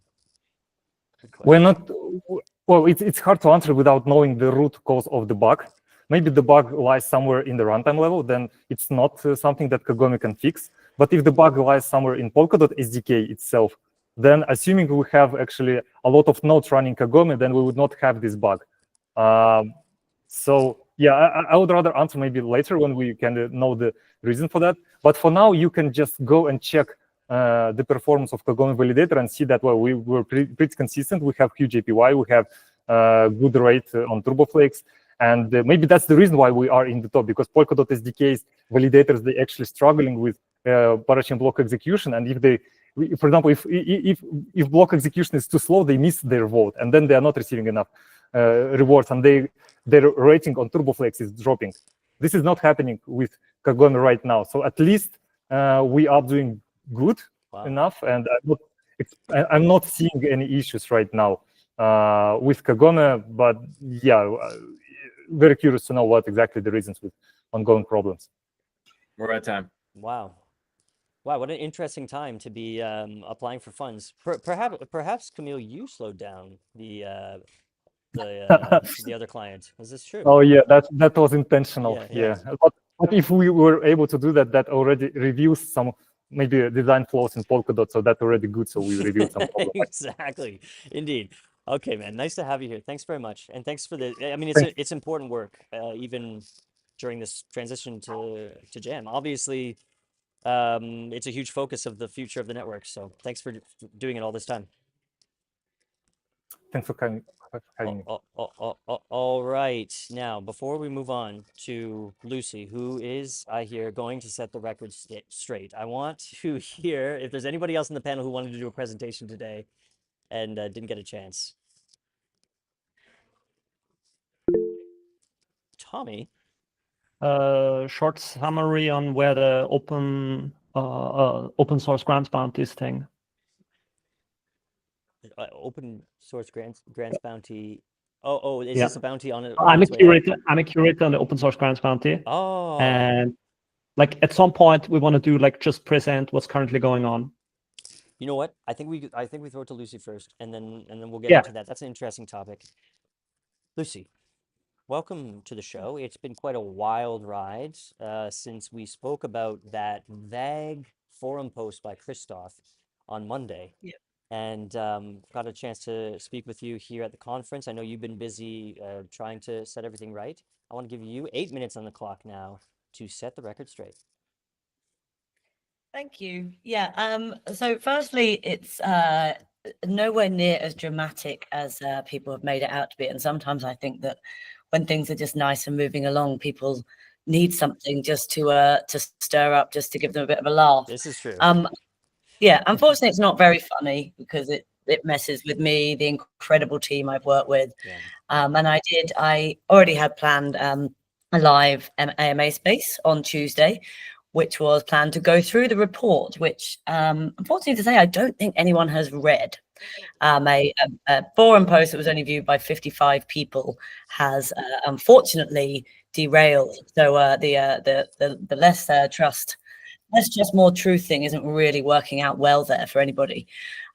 We're not. Well, it's hard to answer without knowing the root cause of the bug. Maybe the bug lies somewhere in the runtime level, then it's not something that Kagome can fix. But if the bug lies somewhere in Polkadot SDK itself, then assuming we have actually a lot of nodes running Kagome, then we would not have this bug. So yeah, I would rather answer maybe later when we can know the reason for that. But for now, you can just go and check the performance of Kagome validator and see that, well, we were pretty consistent. We have huge APY, we have good rate on TurboFlex, and maybe that's the reason why we are in the top, because Polkadot SDK's validators, they actually struggling with parachain block execution, and if they, for example, if block execution is too slow, they miss their vote, and then they are not receiving enough rewards, and their rating on TurboFlex is dropping. This is not happening with Kagome right now. So at least we are doing good enough, and I'm not seeing any issues right now with Kagome. But yeah, very curious to know what exactly the reasons with ongoing problems. We're out of time. Wow. Wow, what an interesting time to be applying for funds. Perhaps Camille, you slowed down the other client. Is this true? Oh yeah, that was intentional. Yeah. But if we were able to do that, that already reviews some maybe design flaws in Polkadot, so that's already good. So we reviewed some problems. Exactly, indeed. Okay, man, nice to have you here. Thanks very much, and thanks for the. I mean, it's important work, even during this transition to Jam. Obviously, it's a huge focus of the future of the network. So thanks for doing it all this time. Thanks for having me. All right. Now, before we move on to Lucy, who is, I hear, going to set the record straight, I want to hear if there's anybody else in the panel who wanted to do a presentation today and didn't get a chance. Tommy? Short summary on where the open source grants bounty thing. Open source grants bounty. Oh, is this a bounty on it? I'm a curator on the open source grants bounty. Oh. And like at some point we want to do like just present what's currently going on. You know what? I think we throw it to Lucy first, and then we'll get into that. That's an interesting topic. Lucy, welcome to the show. It's been quite a wild ride since we spoke about that vague forum post by Christoph on Monday. Yeah. And got a chance to speak with you here at the conference. I know you've been busy trying to set everything right. I want to give you 8 minutes on the clock now to set the record straight. Thank you. Yeah. So firstly, it's nowhere near as dramatic as people have made it out to be. And sometimes I think that when things are just nice and moving along, people need something just to stir up, just to give them a bit of a laugh. This is true. Yeah, unfortunately, it's not very funny because it messes with me, the incredible team I've worked with. Yeah. And I already had planned a live AMA space on Tuesday, which was planned to go through the report, which unfortunately to say, I don't think anyone has read. A forum post that was only viewed by 55 people has unfortunately derailed. So the less trust, less just more truth thing isn't really working out well there for anybody.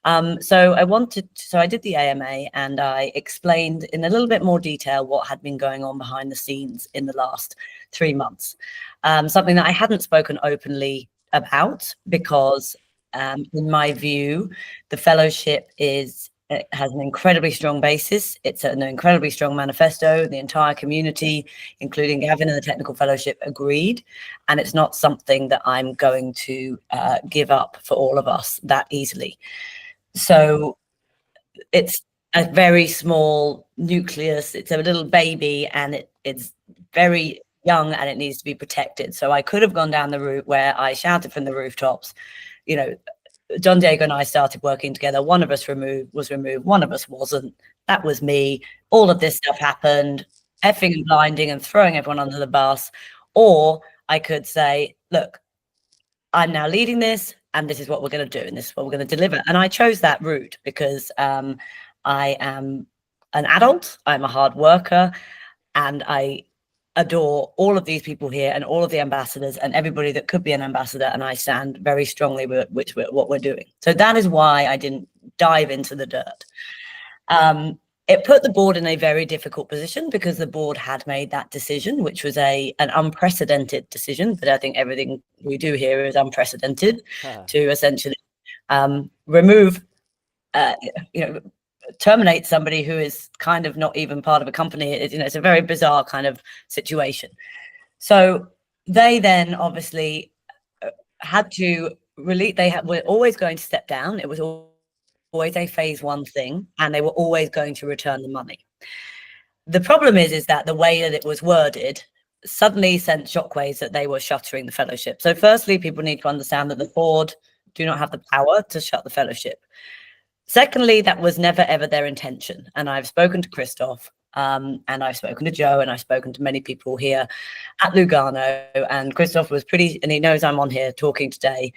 So I did the AMA and I explained in a little bit more detail what had been going on behind the scenes in the last 3 months. Something that I hadn't spoken openly about because in my view, the fellowship has an incredibly strong basis. It's an incredibly strong manifesto. The entire community, including Gavin and the technical fellowship, agreed. And it's not something that I'm going to give up for all of us that easily. So it's a very small nucleus. It's a little baby and it's very young and it needs to be protected. So I could have gone down the route where I shouted from the rooftops, you know, John Diego and I started working together. One of us was removed. One of us wasn't. That was me. All of this stuff happened, effing and blinding and throwing everyone under the bus. Or I could say, look, I'm now leading this and this is what we're going to do and this is what we're going to deliver. And I chose that route because I am an adult, I'm a hard worker, and I adore all of these people here and all of the ambassadors and everybody that could be an ambassador, and I stand very strongly with what we're doing. So that is why I didn't dive into the dirt. It put the board in a very difficult position because the board had made that decision, which was an unprecedented decision. But I think everything we do here is unprecedented to essentially remove, terminate somebody who is kind of not even part of a company. It's a very bizarre kind of situation. So they then obviously had to release. Were always going to step down. It was always a phase 1 thing, and they were always going to return the money. The problem is that the way that it was worded suddenly sent shockwaves that they were shuttering the fellowship. So firstly, people need to understand that the board do not have the power to shut the fellowship. Secondly, that was never ever their intention. And I've spoken to Christoph, and I've spoken to Joe, and I've spoken to many people here at Lugano. And Christoph was and he knows I'm on here talking today.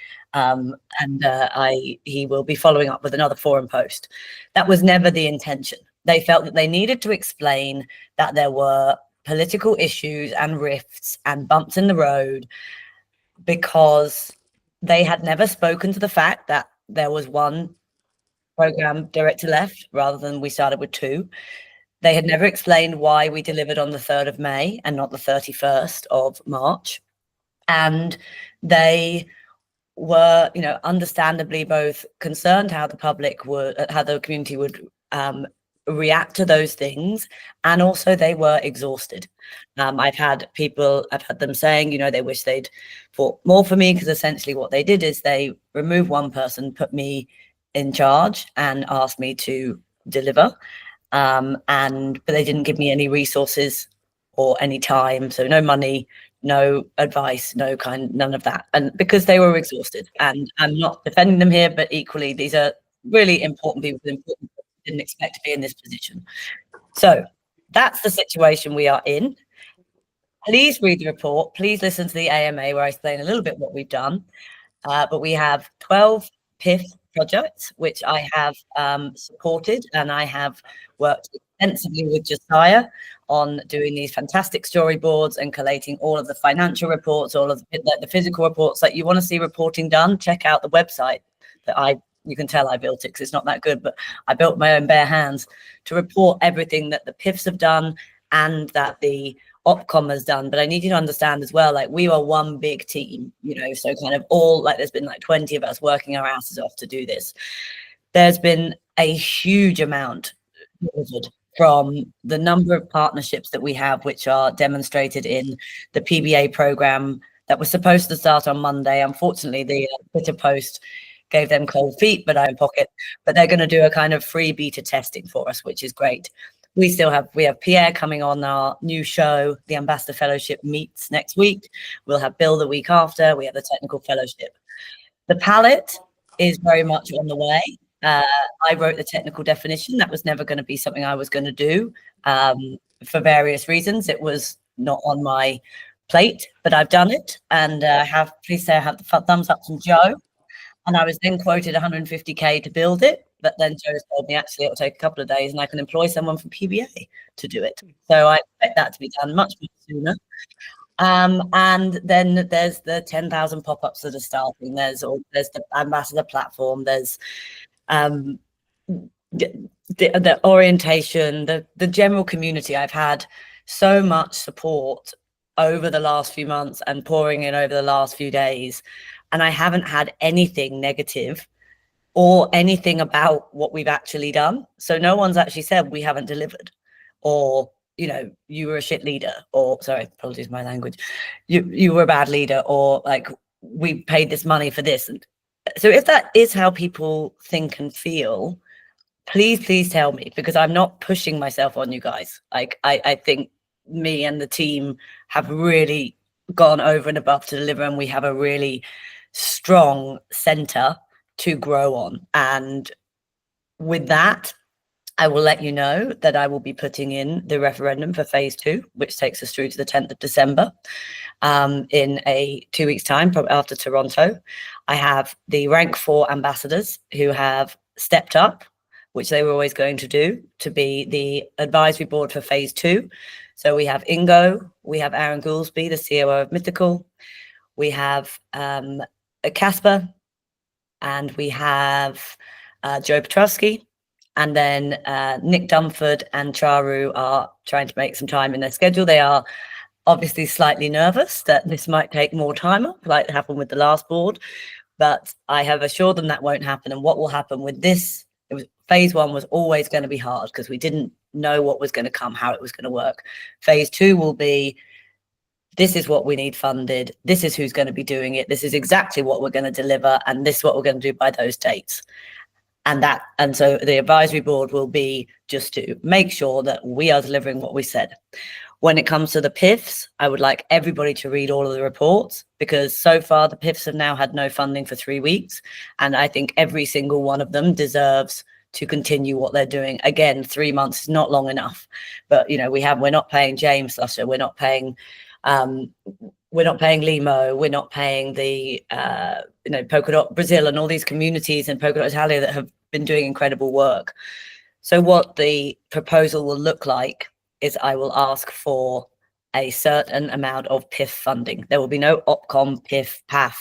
He will be following up with another forum post. That was never the intention. They felt that they needed to explain that there were political issues and rifts and bumps in the road because they had never spoken to the fact that there was one program director left rather than we started with 2. They had never explained why we delivered on the 3rd of May and not the 31st of March. And they were, understandably both concerned how the community would react to those things, and also they were exhausted. I've had them saying, they wish they'd fought more for me, because essentially what they did is they removed one person, put me in charge, and asked me to deliver. But they didn't give me any resources or any time, so no money, no advice, none of that. And because they were exhausted, and I'm not defending them here, but equally these are really important people who didn't expect to be in this position. So that's the situation we are in. Please read the report. Please listen to the AMA where I explain a little bit what we've done. But we have 12 PIF projects, which I have supported, and I have worked extensively with Josiah on doing these fantastic storyboards and collating all of the financial reports, all of the physical reports. Like, you want to see reporting done, check out the website that you can tell I built it because it's not that good, but I built my own bare hands to report everything that the PIFs have done and that the Opcom has done. But I need you to understand as well, like, we are one big team, so kind of there's been like 20 of us working our asses off to do this. There's been a huge amount from the number of partnerships that we have, which are demonstrated in the PBA program that was supposed to start on Monday. Unfortunately, the Twitter post gave them cold feet, but I'm in pocket. But they're going to do a kind of free beta testing for us, which is great. We have Pierre coming on our new show. The Ambassador Fellowship meets next week. We'll have Bill the week after. We have the Technical Fellowship. The palette is very much on the way. I wrote the technical definition. That was never going to be something I was going to do for various reasons. It was not on my plate, but I've done it. And please say I have the thumbs up from Joe. And I was then quoted 150K to build it. But then Joe's told me actually it'll take a couple of days and I can employ someone from PBA to do it. So I expect that to be done much sooner. And then there's the 10,000 pop-ups that are starting. There's the ambassador platform. There's the orientation, the general community. I've had so much support over the last few months and pouring in over the last few days, and I haven't had anything negative or anything about what we've actually done. So no one's actually said we haven't delivered, or you were a shit leader, or sorry, apologies my language, you were a bad leader, or like we paid this money for this. And so if that is how people think and feel, please tell me, because I'm not pushing myself on you guys. Like I think me and the team have really gone over and above to deliver, and we have a really strong center to grow on. And with that, I will let you know that I will be putting in the referendum for phase 2, which takes us through to the 10th of December, in 2 weeks' time, after Toronto. I have the rank 4 ambassadors who have stepped up, which they were always going to do, to be the advisory board for phase 2. So we have Ingo, we have Aaron Goolsby, the COO of Mythical, we have Casper, and we have Joe Petrowski, and then Nick Dunford and Charu are trying to make some time in their schedule. They are obviously slightly nervous that this might take more time up, like it happened with the last board, but I have assured them that won't happen. And what will happen with this, phase 1 was always going to be hard because we didn't know what was going to come, how it was going to work. Phase 2 will be, this is what we need funded, this is who's going to be doing it, this is exactly what we're going to deliver, and this is what we're going to do by those dates. And so the advisory board will be just to make sure that we are delivering what we said. When it comes to the PIFs, I would like everybody to read all of the reports, because so far the PIFs have now had no funding for 3 weeks. And I think every single one of them deserves to continue what they're doing. Again, 3 months is not long enough, but we're not paying James Slusher, we're not paying Limo, we're not paying the Polkadot Brazil and all these communities and Polkadot Italia that have been doing incredible work. So what the proposal will look like is I will ask for a certain amount of PIF funding. There will be no OPCOM, PIF, PAF.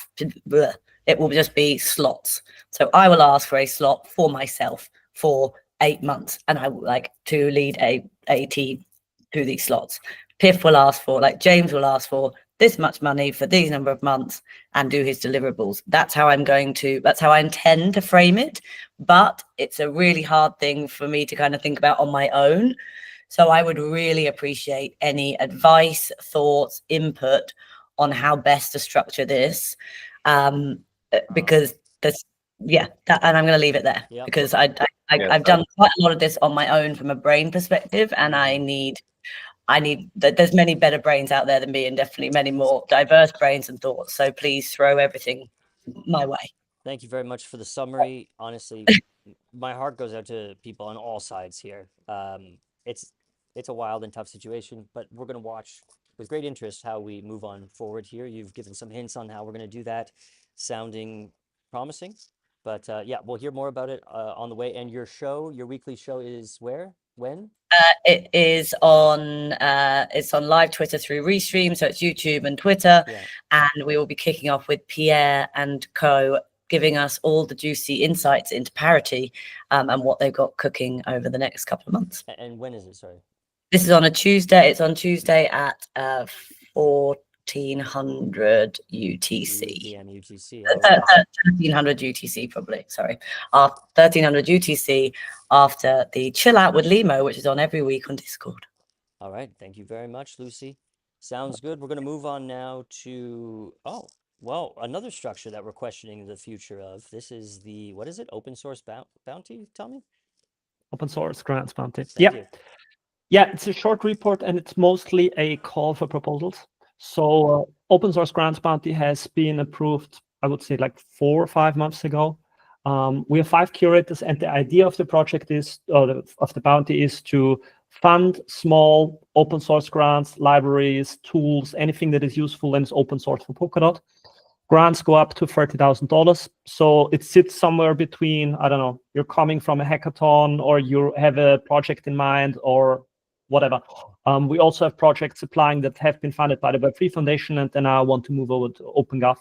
It will just be slots. So I will ask for a slot for myself for 8 months, and I would like to lead a team through these slots. PIF will ask for, like James will ask for, this much money for these number of months and do his deliverables. That's how I intend to frame it. But it's a really hard thing for me to kind of think about on my own. So I would really appreciate any advice, thoughts, input on how best to structure this, because and I'm going to leave it there. Yep. Because I've done quite a lot of this on my own from a brain perspective, and I need there's many better brains out there than me, and definitely many more diverse brains and thoughts. So please throw everything my way. Thank you very much for the summary. Honestly, my heart goes out to people on all sides here. It's a wild and tough situation, but we're going to watch with great interest how we move on forward here. You've given some hints on how we're going to do that, sounding promising. But we'll hear more about it on the way. And your weekly show is where? When? It is on live Twitter through Restream, so it's YouTube and Twitter, and we will be kicking off with Pierre and Co, giving us all the juicy insights into parity and what they've got cooking over the next couple of months. And when is it? Sorry. This is on a Tuesday. It's on Tuesday at 1400 UTC. PM UTC. 1300 UTC probably. Sorry, 1300 UTC after the Chill Out with Limo, which is on every week on Discord. All right. Thank you very much, Lucy. Sounds good. We're going to move on now to another structure that we're questioning the future of. This is what is it? Open source bounty? Tell me. Open source grants bounty. Thank you. Yeah, it's a short report and it's mostly a call for proposals. So open source grants bounty has been approved, I would say like 4 or 5 months ago. We have 5 curators, and the idea of the project is, of the bounty is to fund small open source grants, libraries, tools, anything that is useful and is open source for Polkadot. grants go up to $30,000. So it sits somewhere between, I don't know, you're coming from a hackathon or you have a project in mind or whatever. We also have projects applying that have been funded by the Web3 Foundation and then I want to move over to OpenGov.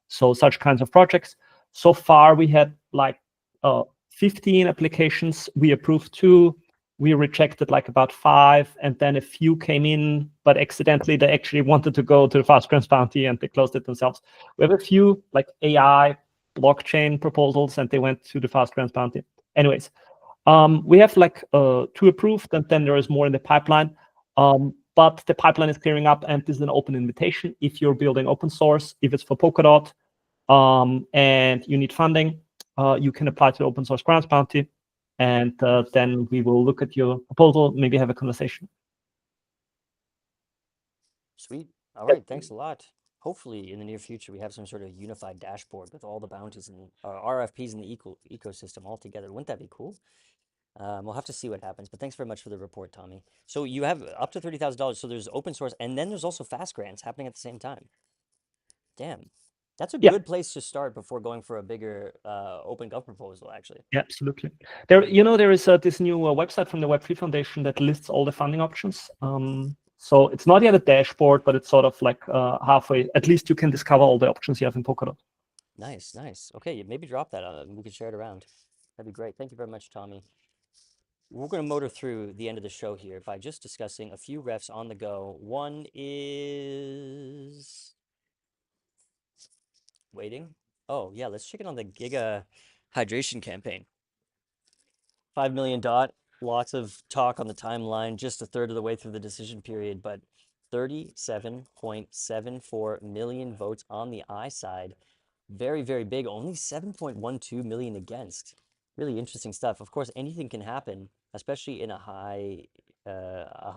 So such kinds of projects. So far, we had like 15 applications. We approved 2. We rejected like about 5, and then a few came in, but accidentally they actually wanted to go to the Fast Grants Bounty and they closed it themselves. We have a few like AI blockchain proposals and they went to the Fast Grants Bounty. Anyways, we have like 2 approved and then there is more in the pipeline. But the pipeline is clearing up and this is an open invitation. If you're building open source, if it's for Polkadot and you need funding, you can apply to the Open Source Grants Bounty. And then we will look at your proposal, maybe have a conversation. Sweet. All right. Thanks a lot. Hopefully, in the near future, we have some sort of unified dashboard with all the bounties and RFPs in the ecosystem all together. Wouldn't that be cool? We'll have to see what happens. But thanks very much for the report, Tommy. So you have up to $30,000. So there's open source, and then there's also fast grants happening at the same time. Damn. That's a good place to start before going for a bigger OpenGov proposal, actually. Yeah, absolutely. There is this new website from the Web3 Foundation that lists all the funding options. So it's not yet a dashboard, but it's sort of like halfway. At least you can discover all the options you have in Polkadot. Nice, nice. Okay, maybe drop that on. We can share it around. That'd be great. Thank you very much, Tommy. We're going to motor through the end of the show here by just discussing a few refs on the go. One is... waiting. Oh, yeah, let's check in on the Giga hydration campaign. 5 million dot. Lots of talk on the timeline, just a third of the way through the decision period, but 37.74 million votes on the I side. Very, very big. Only 7.12 million against. Really interesting stuff. Of course, anything can happen, especially in a high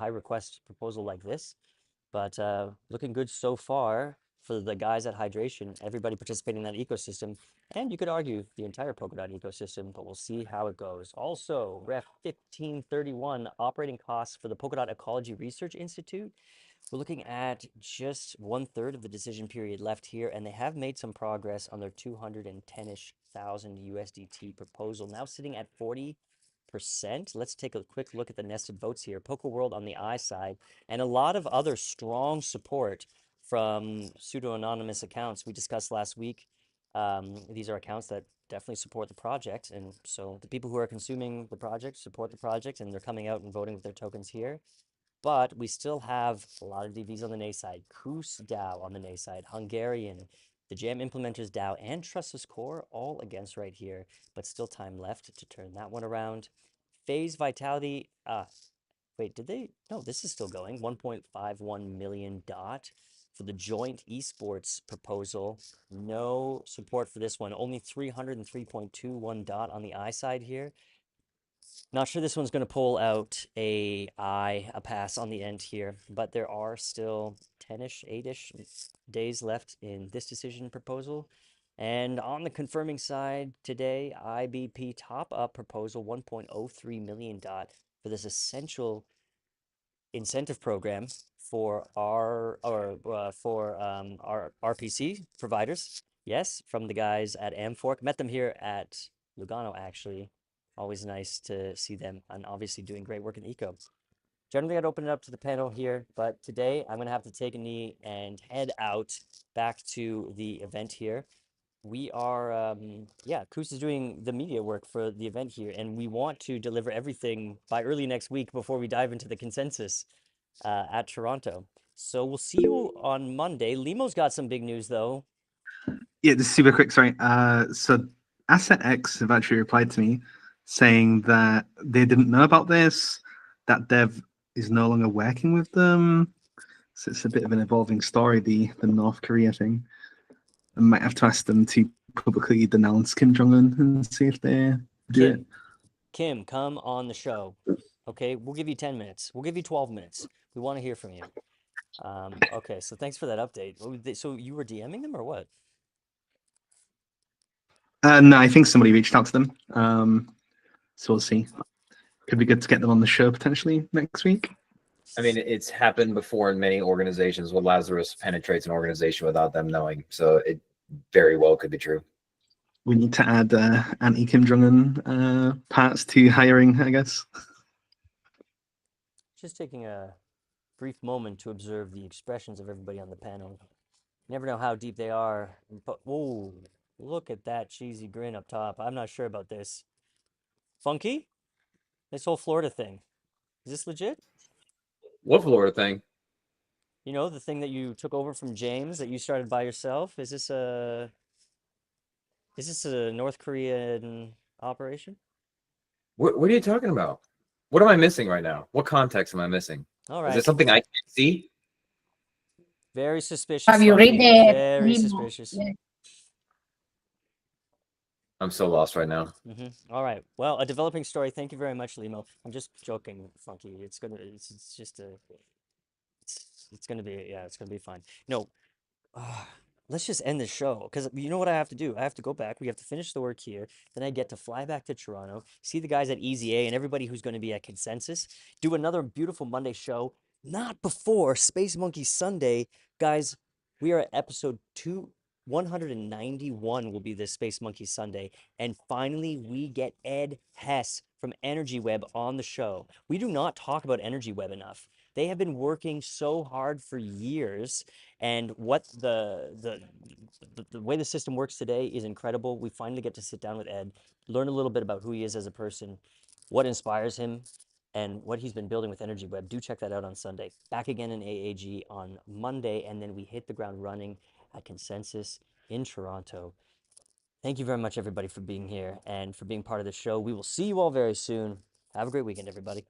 request proposal like this. But looking good so far for the guys at Hydration, everybody participating in that ecosystem, and you could argue the entire Polkadot ecosystem, but we'll see how it goes. Also, Ref 1531, operating costs for the Polkadot Ecology Research Institute. We're looking at just 1/3 of the decision period left here, and they have made some progress on their 210-ish thousand USDT proposal, now sitting at 40%. Let's take a quick look at the nested votes here. Poker World on the I side, and a lot of other strong support from pseudo-anonymous accounts we discussed last week. These are accounts that definitely support the project, and so the people who are consuming the project support the project, and they're coming out and voting with their tokens here. But we still have a lot of DVs on the nay side. Kus DAO on the nay side, Hungarian, the Jam Implementers DAO, and Trustless Core all against right here, but still time left to turn that one around. Phase Vitality, wait, did they? No, this is still going. 1.51 million dot for the joint esports proposal. No support for this one. Only 303.21 dot on the I side here. Not sure this one's going to pull out a pass on the end here, but there are still 10-ish, 8-ish days left in this decision proposal. And on the confirming side today, IBP top-up proposal 1.03 million dot for this essential incentive program for our RPC providers. Yes, from the guys at Amfork. Met them here at Lugano, actually. Always nice to see them, and obviously doing great work in eco. Generally, I'd open it up to the panel here, but today I'm going to have to take a knee and head out back to the event here. We are, Kus is doing the media work for the event here, and we want to deliver everything by early next week before we dive into the consensus at Toronto. So we'll see you on Monday. Limo's got some big news, though. Yeah, just super quick, sorry. So AssetX have actually replied to me saying that they didn't know about this, that dev is no longer working with them. So it's a bit of an evolving story, the North Korea thing. I might have to ask them to publicly denounce Kim Jong-un and see if they do it. Kim, come on the show. Okay, we'll give you 10 minutes. We'll give you 12 minutes. We want to hear from you. Okay, so thanks for that update. So you were DMing them or what? No, I think somebody reached out to them. So we'll see. Could be good to get them on the show potentially next week. I mean, it's happened before in many organizations where Lazarus penetrates an organization without them knowing. So very well could be true. We need to add anti-Kim Jong-un parts to hiring, I guess. Just taking a brief moment to observe the expressions of everybody on the panel. You never know how deep they are. But whoa, look at that cheesy grin up top. I'm not sure about this. Funky? This whole Florida thing. Is this legit? What Florida thing? You know, the thing that you took over from James that you started by yourself? Is this a North Korean operation? What are you talking about? What am I missing right now? What context am I missing? All Is right. there something I can't see? Very suspicious. Have you read Funky. the Very memo? suspicious. Yeah. I'm so lost right now. All right. Well, a developing story. Thank you very much, Limo. I'm just joking, Funky. It's just a, it's gonna be, yeah, it's gonna be fine. No, let's just end the show because you know what I have to do? I have to go back. We have to finish the work here. Then I get to fly back to Toronto, see the guys at EasyA and everybody who's going to be at Consensus, do another beautiful Monday show. Not before Space Monkey Sunday, guys. We are at episode 191 will be this Space Monkey Sunday. And finally, we get Ed Hess from Energy Web on the show. We do not talk about Energy Web enough. They have been working so hard for years, and what the way the system works today is incredible. We finally get to sit down with Ed, learn a little bit about who he is as a person, what inspires him, and what he's been building with Energy Web. Do check that out on Sunday. Back again in AAG on Monday, and then we hit the ground running at Consensus in Toronto. Thank you very much, everybody, for being here and for being part of the show. We will see you all very soon. Have a great weekend, everybody.